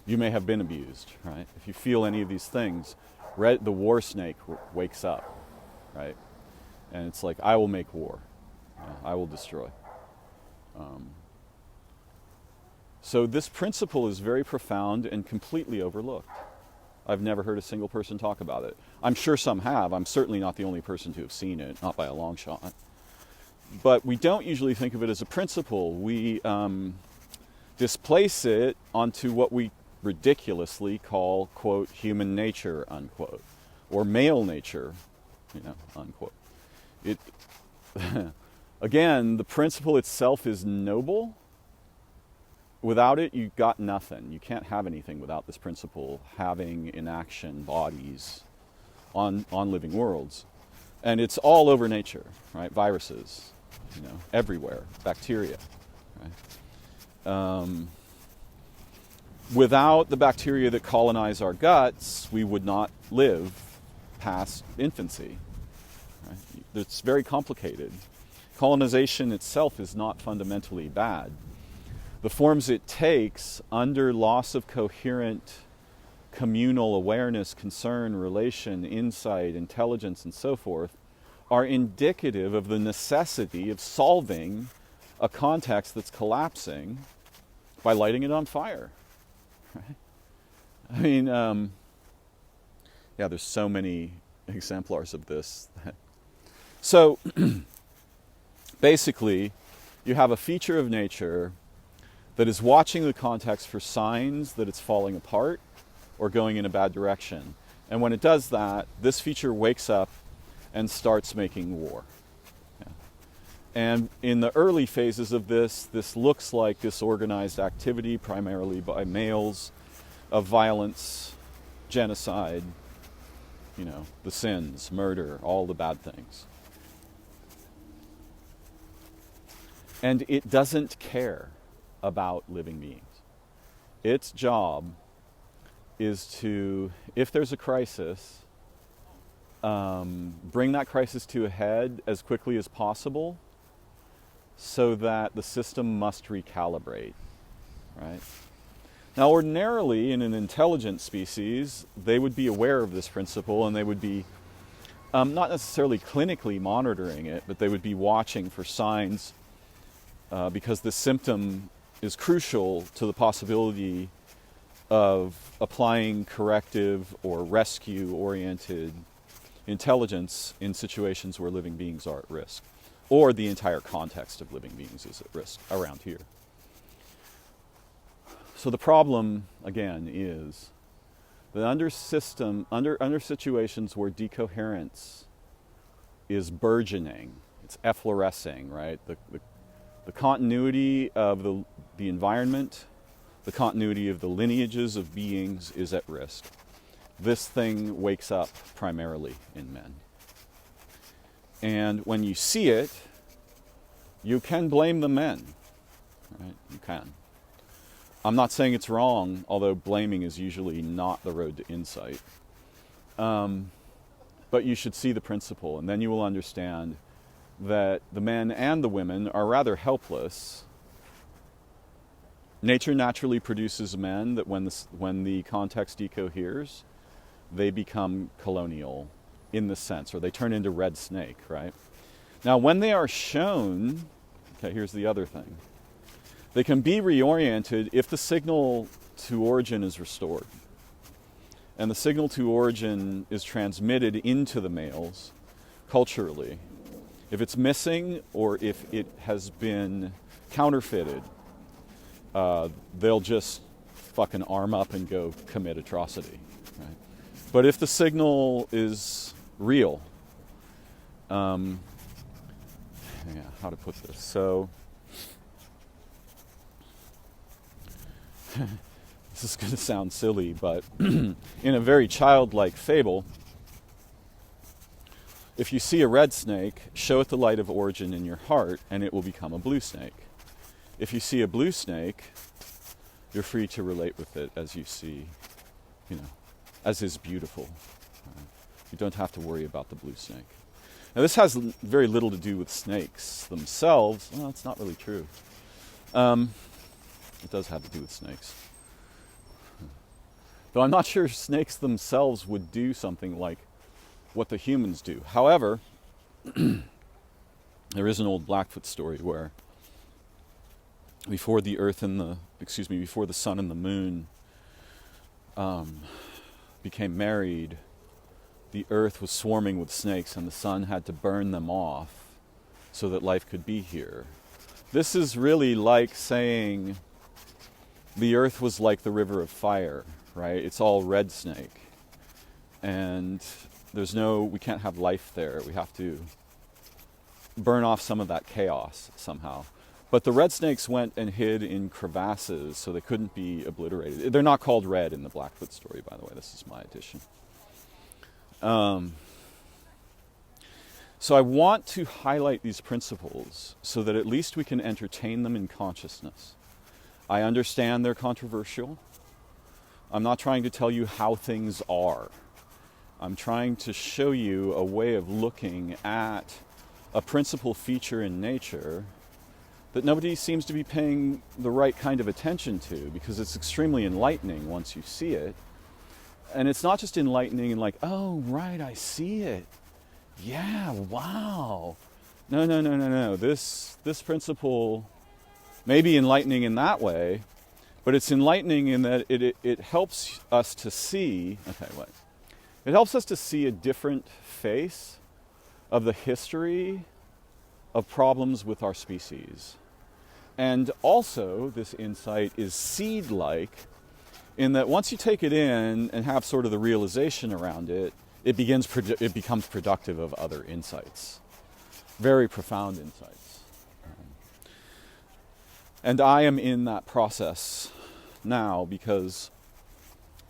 you may have been abused, right? If you feel any of these things, the war snake wakes up, right? And it's like, I will make war. I will destroy. So this principle is very profound and completely overlooked. I've never heard a single person talk about it. I'm sure some have. I'm certainly not the only person to have seen it, not by a long shot. But we don't usually think of it as a principle. We displace it onto what we ridiculously call, quote, human nature, unquote, or male nature, unquote. Again, the principle itself is noble. Without it, you've got nothing. You can't have anything without this principle having in action bodies on living worlds. And it's all over nature, right? Viruses, everywhere. Bacteria, right? without the bacteria that colonize our guts, we would not live past infancy. Right? It's very complicated. Colonization itself is not fundamentally bad. The forms it takes under loss of coherent communal awareness, concern, relation, insight, intelligence, and so forth are indicative of the necessity of solving a context that's collapsing by lighting it on fire. Right? I mean, there's so many exemplars of this. So, basically, you have a feature of nature that is watching the context for signs that it's falling apart or going in a bad direction. And when it does that, this feature wakes up and starts making war. Yeah. And in the early phases of this looks like disorganized activity, primarily by males, of violence, genocide, the sins, murder, all the bad things. And it doesn't care about living beings. Its job is to, if there's a crisis, bring that crisis to a head as quickly as possible so that the system must recalibrate, right? Now, ordinarily, in an intelligent species, they would be aware of this principle and they would be not necessarily clinically monitoring it, but they would be watching for signs because the symptom is crucial to the possibility of applying corrective or rescue-oriented intelligence in situations where living beings are at risk, or the entire context of living beings is at risk around here. So the problem, again, is that under situations where decoherence is burgeoning, it's efflorescing, right? The continuity of the environment, the continuity of the lineages of beings is at risk. This thing wakes up primarily in men. And when you see it, you can blame the men, right? You can. I'm not saying it's wrong, although blaming is usually not the road to insight. But you should see the principle, and then you will understand that the men and the women are rather helpless. Nature naturally produces men that when the context decoheres, they become colonial in this sense, or they turn into red snake, right? Now, when they are shown, okay, here's the other thing. They can be reoriented if the signal to origin is restored. And the signal to origin is transmitted into the males culturally. If it's missing or if it has been counterfeited, they'll just fucking arm up and go commit atrocity. Right? But if the signal is real, how to put this? So, this is going to sound silly, but in a very childlike fable, if you see a red snake, show it the light of origin in your heart, and it will become a blue snake. If you see a blue snake, you're free to relate with it as you see, as is beautiful. You don't have to worry about the blue snake. Now, this has very little to do with snakes themselves. Well, it's not really true. It does have to do with snakes. Though I'm not sure snakes themselves would do something like what the humans do. However, there is an old Blackfoot story where before the sun and the moon became married, the earth was swarming with snakes and the sun had to burn them off so that life could be here. This is really like saying the earth was like the river of fire, right? It's all red snake. And we can't have life there. We have to burn off some of that chaos somehow. But the red snakes went and hid in crevasses so they couldn't be obliterated. They're not called red in the Blackfoot story, by the way. This is my addition. So I want to highlight these principles so that at least we can entertain them in consciousness. I understand they're controversial. I'm not trying to tell you how things are. I'm trying to show you a way of looking at a principal feature in nature that nobody seems to be paying the right kind of attention to, because it's extremely enlightening once you see it. And it's not just enlightening and like, oh, right, I see it. Yeah, wow. No. This principle may be enlightening in that way, but it's enlightening in that it helps us to see, it helps us to see a different face of the history of problems with our species. And also, this insight is seed-like in that once you take it in and have sort of the realization around it, it becomes productive of other insights, very profound insights. And I am in that process now because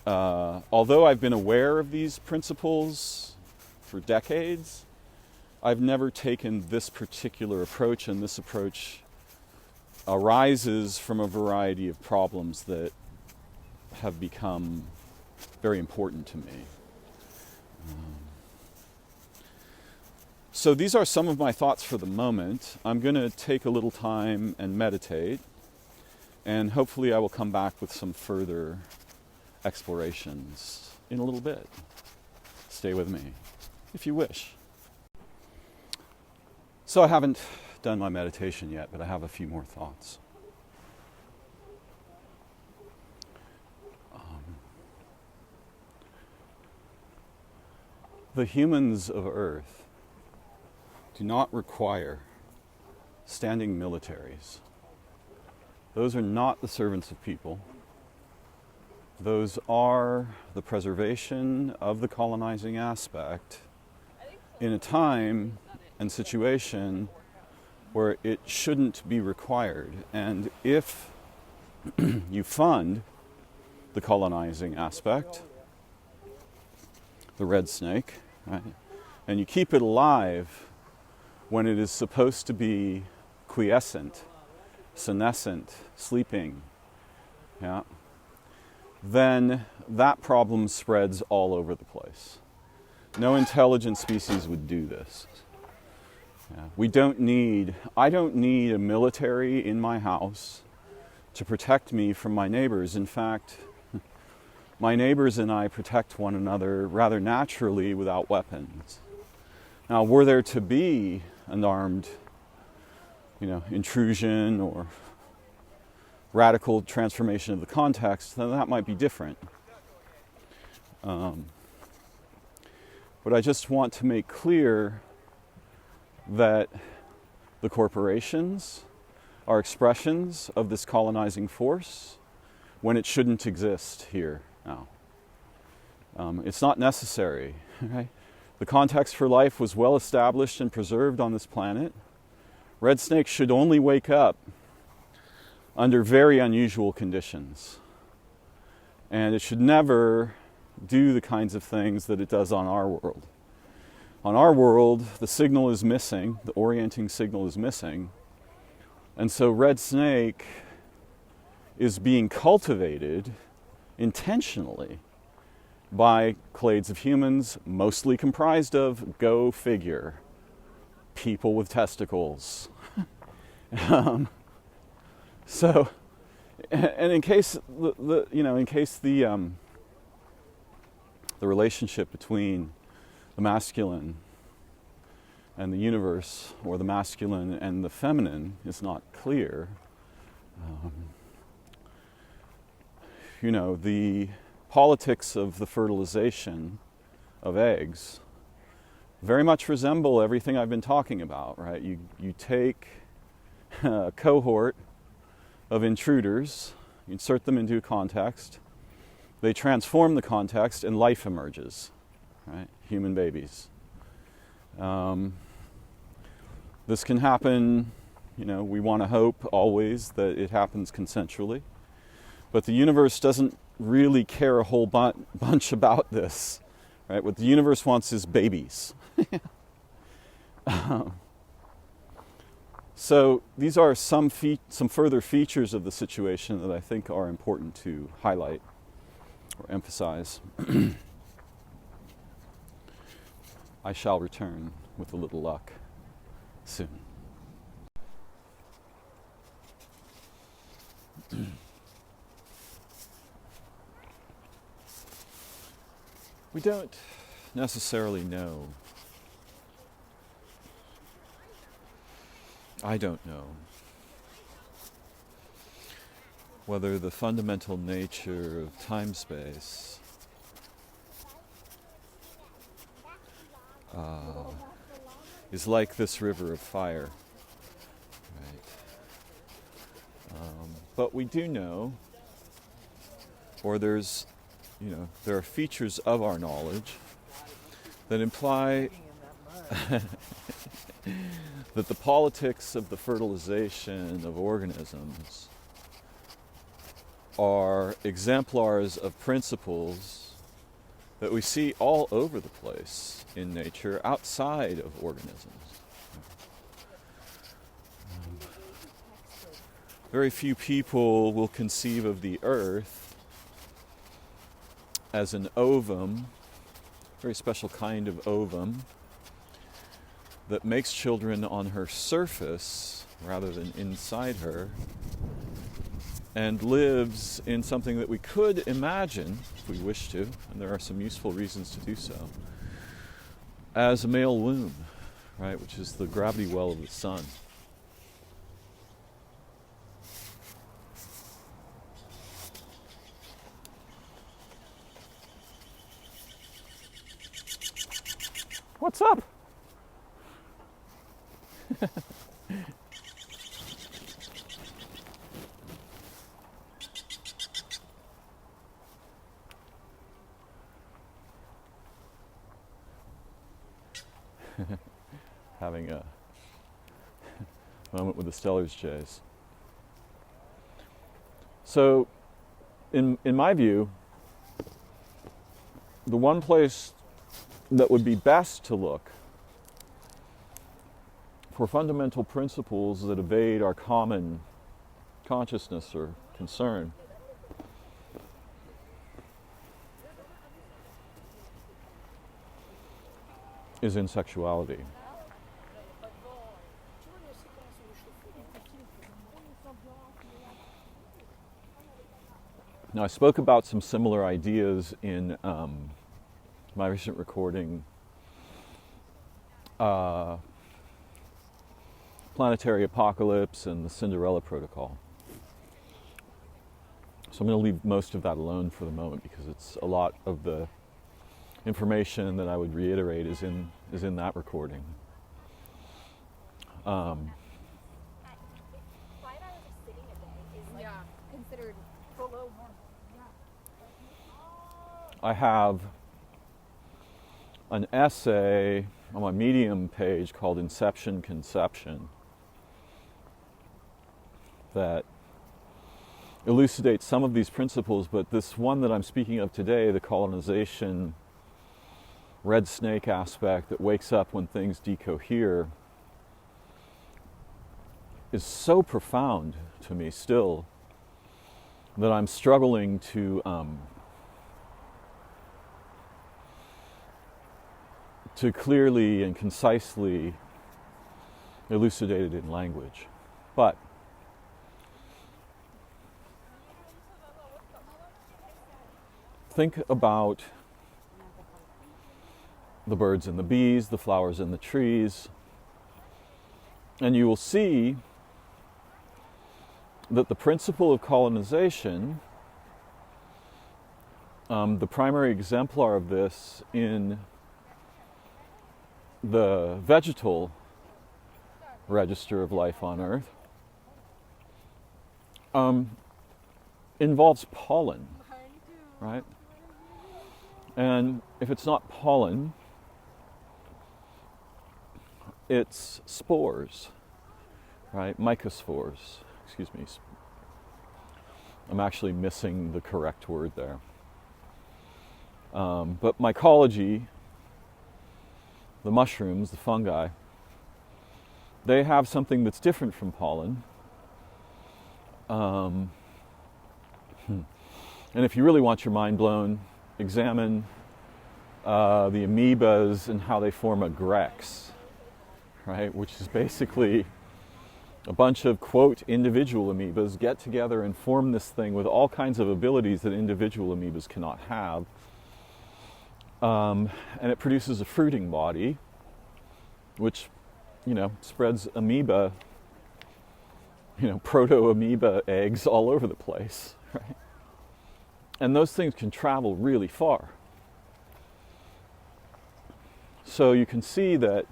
although I've been aware of these principles for decades, I've never taken this particular approach, and this approach arises from a variety of problems that have become very important to me. So these are some of my thoughts for the moment. I'm going to take a little time and meditate, and hopefully I will come back with some further explorations in a little bit. Stay with me, if you wish. So I haven't done my meditation yet, but I have a few more thoughts. The humans of Earth do not require standing militaries. Those are not the servants of people. Those are the preservation of the colonizing aspect in a time and situation where it shouldn't be required. And if you fund the colonizing aspect, the red snake, right, and you keep it alive when it is supposed to be quiescent, senescent, sleeping, yeah, then that problem spreads all over the place. No intelligent species would do this. Yeah. I don't need a military in my house to protect me from my neighbors. In fact, my neighbors and I protect one another rather naturally without weapons. Now, were there to be an armed, intrusion or radical transformation of the context, then that might be different. But I just want to make clear that the corporations are expressions of this colonizing force when it shouldn't exist here now. It's not necessary. Right? The context for life was well established and preserved on this planet. Red snakes should only wake up under very unusual conditions. And it should never do the kinds of things that it does on our world. On our world, the signal is missing, the orienting signal is missing. And so red snake is being cultivated intentionally by clades of humans, mostly comprised of, go figure, people with testicles. So, and in case the relationship between the masculine and the universe, or the masculine and the feminine, is not clear, the politics of the fertilization of eggs very much resemble everything I've been talking about, right? You take a cohort of intruders, you insert them into a context, they transform the context, and life emerges, right? Human babies. This can happen, we want to hope always that it happens consensually, but the universe doesn't really care a whole bunch about this, right? What the universe wants is babies. So these are some further features of the situation that I think are important to highlight. or emphasize. I shall return with a little luck soon. We don't necessarily know. I don't know whether the fundamental nature of time-space is like this river of fire, right? But we do know, or there are features of our knowledge that imply that the politics of the fertilization of organisms are exemplars of principles that we see all over the place in nature outside of organisms. Very few people will conceive of the earth as an ovum, a very special kind of ovum, that makes children on her surface rather than inside her, and lives in something that we could imagine, if we wish to, and there are some useful reasons to do so, as a male womb, right, which is the gravity well of the sun. What's up? Having a moment with the Stellar's Jays. So, in my view, the one place that would be best to look for fundamental principles that evade our common consciousness or concern is in sexuality. Now, I spoke about some similar ideas in my recent recording, Planetary Apocalypse and the Cinderella Protocol. So I'm going to leave most of that alone for the moment because it's a lot of the information that I would reiterate is in that recording. I have an essay on my Medium page called Inception Conception that elucidates some of these principles, but this one that I'm speaking of today, the colonization red snake aspect that wakes up when things decohere, is so profound to me still that I'm struggling to clearly and concisely elucidate it in language. But think about the birds and the bees, the flowers and the trees, and you will see that the principle of colonization, the primary exemplar of this in the vegetal register of life on Earth, involves pollen, right? And if it's not pollen, it's spores, right? Mycospores, excuse me. I'm actually missing the correct word there. But mycology, the mushrooms, the fungi, they have something that's different from pollen. And if you really want your mind blown, examine the amoebas and how they form a grex, right? Which is basically a bunch of, quote, individual amoebas get together and form this thing with all kinds of abilities that individual amoebas cannot have. And it produces a fruiting body, which, spreads amoeba, proto-amoeba eggs all over the place, right? And those things can travel really far. So you can see that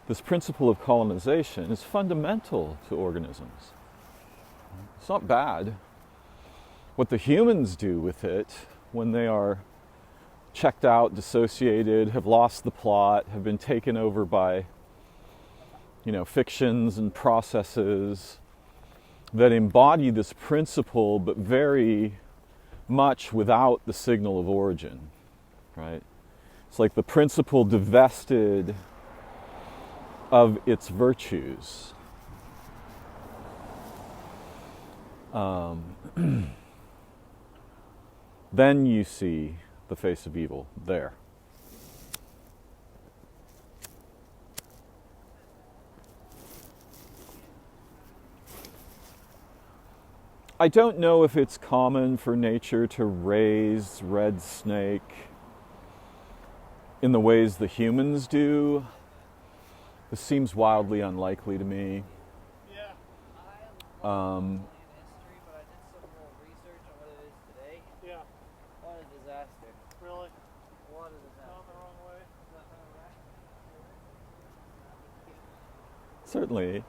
this principle of colonization is fundamental to organisms. It's not bad. What the humans do with it when they are checked out, dissociated, have lost the plot, have been taken over by, fictions and processes that embody this principle but very much without the signal of origin, right? It's like the principle divested of its virtues. Then you see the face of evil there. I don't know if it's common for nature to raise red snake in the ways the humans do. This seems wildly unlikely to me. Yeah. I am history, but I did some more research on what it is today. Yeah. What a disaster. Really? What a disaster. Gone the wrong way? Certainly.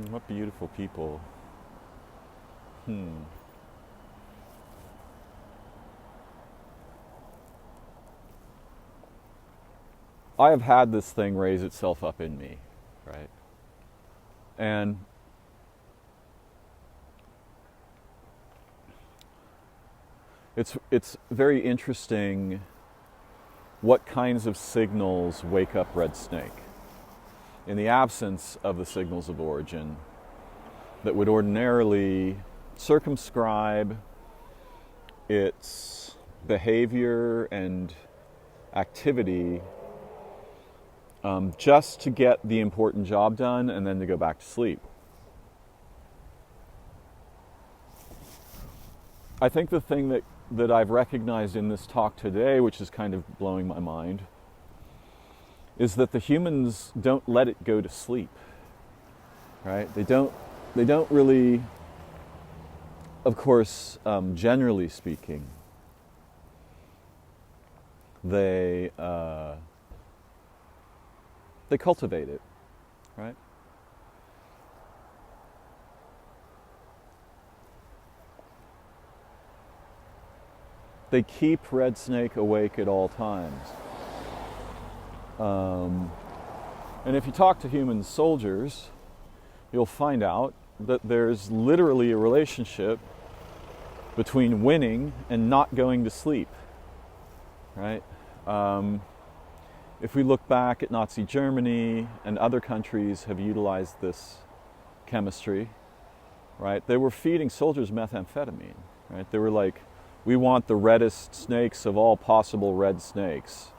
What beautiful people. I have had this thing raise itself up in me, right? And it's very interesting what kinds of signals wake up red snake in the absence of the signals of origin that would ordinarily circumscribe its behavior and activity just to get the important job done and then to go back to sleep. I think the thing that I've recognized in this talk today, which is kind of blowing my mind, is that the humans don't let it go to sleep, right? They don't really, of course, generally speaking, they cultivate it, right? They keep red snake awake at all times. And if you talk to human soldiers, you'll find out that there's literally a relationship between winning and not going to sleep, right? If we look back at Nazi Germany, and other countries have utilized this chemistry, right? They were feeding soldiers methamphetamine, right? They were like, we want the reddest snakes of all possible red snakes.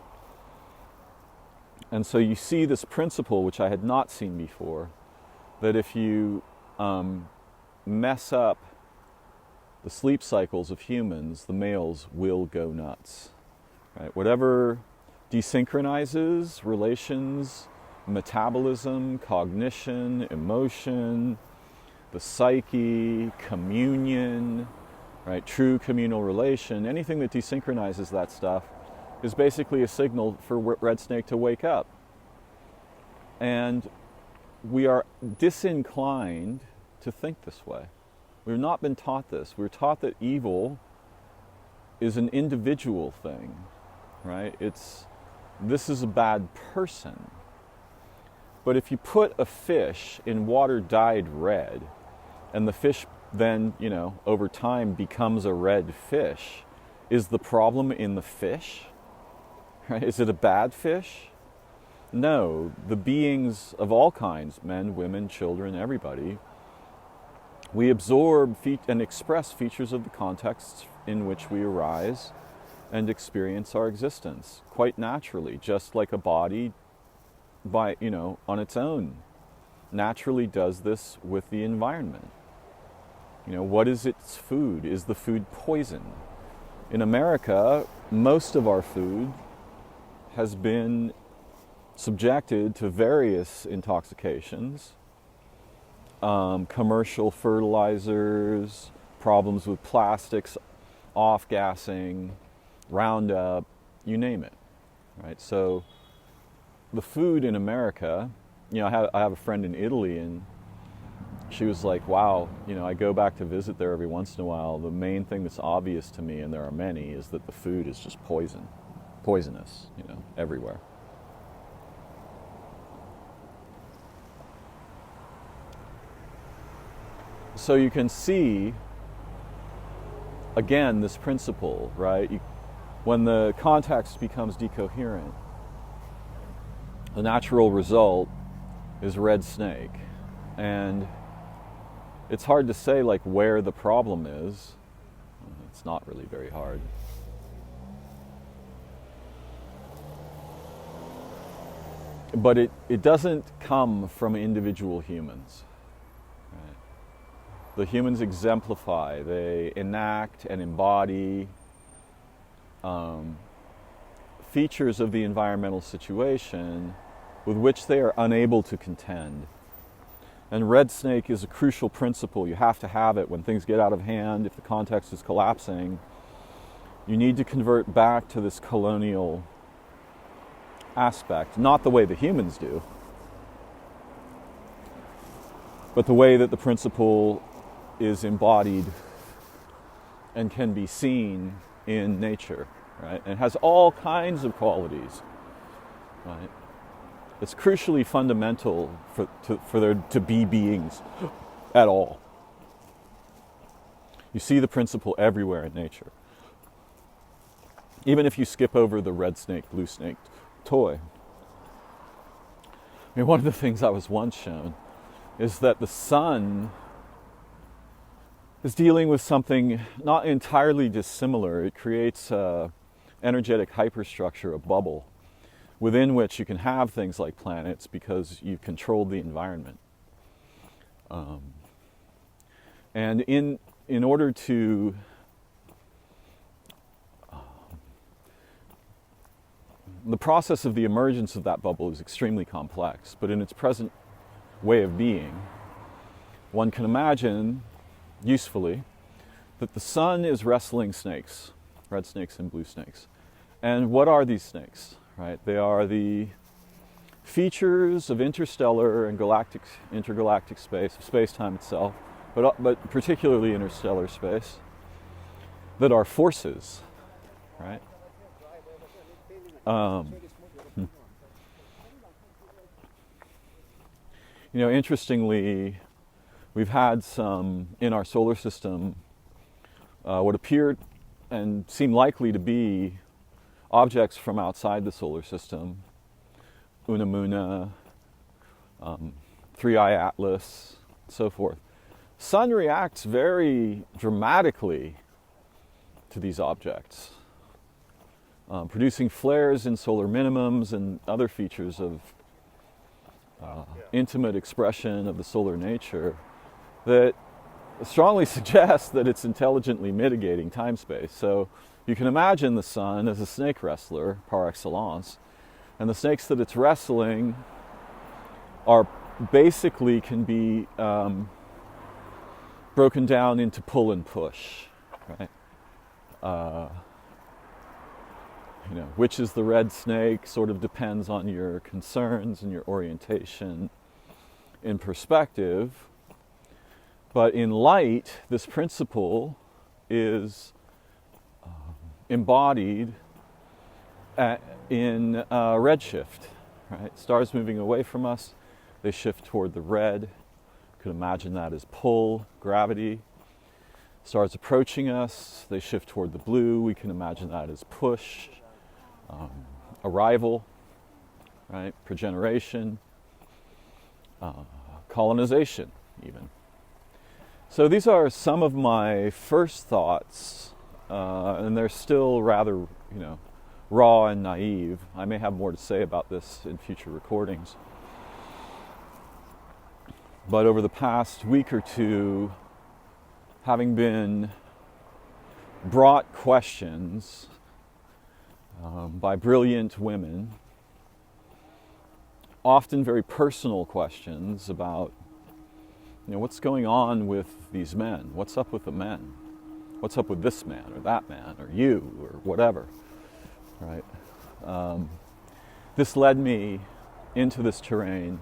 And so you see this principle, which I had not seen before, that if you mess up the sleep cycles of humans, the males will go nuts, right? Whatever desynchronizes relations, metabolism, cognition, emotion, the psyche, communion, right? True communal relation, anything that desynchronizes that stuff is basically a signal for red snake to wake up. And we are disinclined to think this way. We've not been taught this. We're taught that evil is an individual thing, right? This is a bad person. But if you put a fish in water dyed red, and the fish then, over time becomes a red fish, is the problem in the fish? Right? Is it a bad fish? no, the beings of all kinds, men, women, children, everybody, we absorb and express features of the contexts in which we arise and experience our existence quite naturally, just like a body on its own naturally does this with the environment. What is its food? Is the food poison? In America, most of our food has been subjected to various intoxications, commercial fertilizers, problems with plastics, off-gassing, Roundup, you name it, right? So the food in America, I have a friend in Italy, and she was like, wow, I go back to visit there every once in a while. The main thing that's obvious to me, and there are many, is that the food is just poisonous, everywhere. So you can see, again, this principle, right? When the context becomes decoherent, the natural result is red snake. And it's hard to say where the problem is. It's not really very hard. But it doesn't come from individual humans. Right? The humans exemplify, they enact and embody features of the environmental situation with which they are unable to contend. And red snake is a crucial principle. You have to have it when things get out of hand. If the context is collapsing, you need to convert back to this colonial aspect, not the way the humans do, but the way that the principle is embodied and can be seen in nature, right? And it has all kinds of qualities, right? It's crucially fundamental for there to be beings at all. You see the principle everywhere in nature. Even if you skip over the red snake, blue snake toy. One of the things I was once shown is that the sun is dealing with something not entirely dissimilar. It creates an energetic hyperstructure, a bubble, within which you can have things like planets because you've controlled the environment. And in order to the process of the emergence of that bubble is extremely complex, but in its present way of being, one can imagine, usefully, that the sun is wrestling snakes, red snakes and blue snakes. And what are these snakes, right? They are the features of interstellar and intergalactic space, space-time itself, but particularly interstellar space, that are forces, right? Interestingly, we've had some in our solar system what appeared and seem likely to be objects from outside the solar system, Unamuna, 3i Atlas, so forth. Sun reacts very dramatically to these objects, producing flares in solar minimums and other features of intimate expression of the solar nature that strongly suggests that it's intelligently mitigating time-space. So you can imagine the sun as a snake wrestler par excellence, and the snakes that it's wrestling are basically can be broken down into pull and push, right? Which is the red snake sort of depends on your concerns and your orientation in perspective. But in light, this principle is embodied in redshift, right? Stars moving away from us, they shift toward the red. You could imagine that as pull, gravity. Stars approaching us, they shift toward the blue. We can imagine that as push, arrival. right? Progeneration, colonization, even. So these are some of my first thoughts, and they're still rather, raw and naive. I may have more to say about this in future recordings. But over the past week or two, having been brought questions by brilliant women, often very personal questions about, what's going on with these men? What's up with the men? What's up with this man or that man or you or whatever, right? This led me into this terrain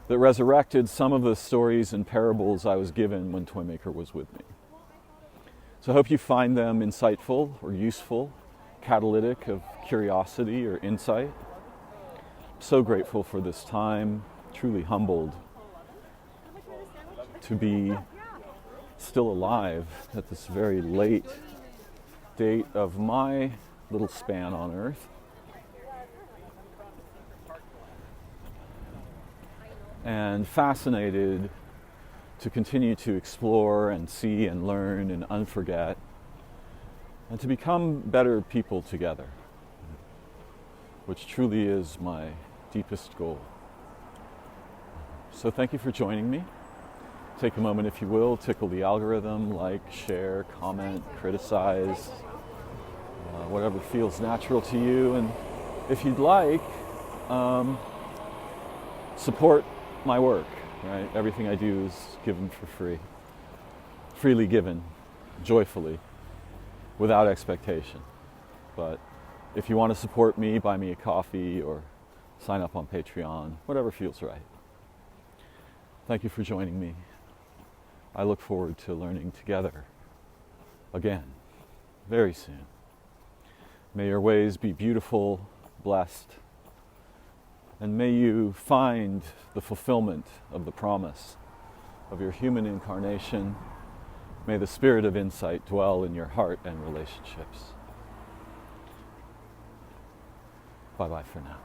that resurrected some of the stories and parables I was given when Toymaker was with me. So I hope you find them insightful or useful, catalytic of curiosity or insight. I'm so grateful for this time, truly humbled to be still alive at this very late date of my little span on Earth. And fascinated to continue to explore and see and learn and unforget, and to become better people together, which truly is my deepest goal. So thank you for joining me. Take a moment, if you will, tickle the algorithm, like, share, comment, criticize, whatever feels natural to you. And if you'd like, support my work, right? Everything I do is given for free, freely given, joyfully, without expectation. But if you want to support me, buy me a coffee or sign up on Patreon, whatever feels right. Thank you for joining me. I look forward to learning together again, very soon. May your ways be beautiful, blessed, and may you find the fulfillment of the promise of your human incarnation. May the spirit of insight dwell in your heart and relationships. Bye-bye for now.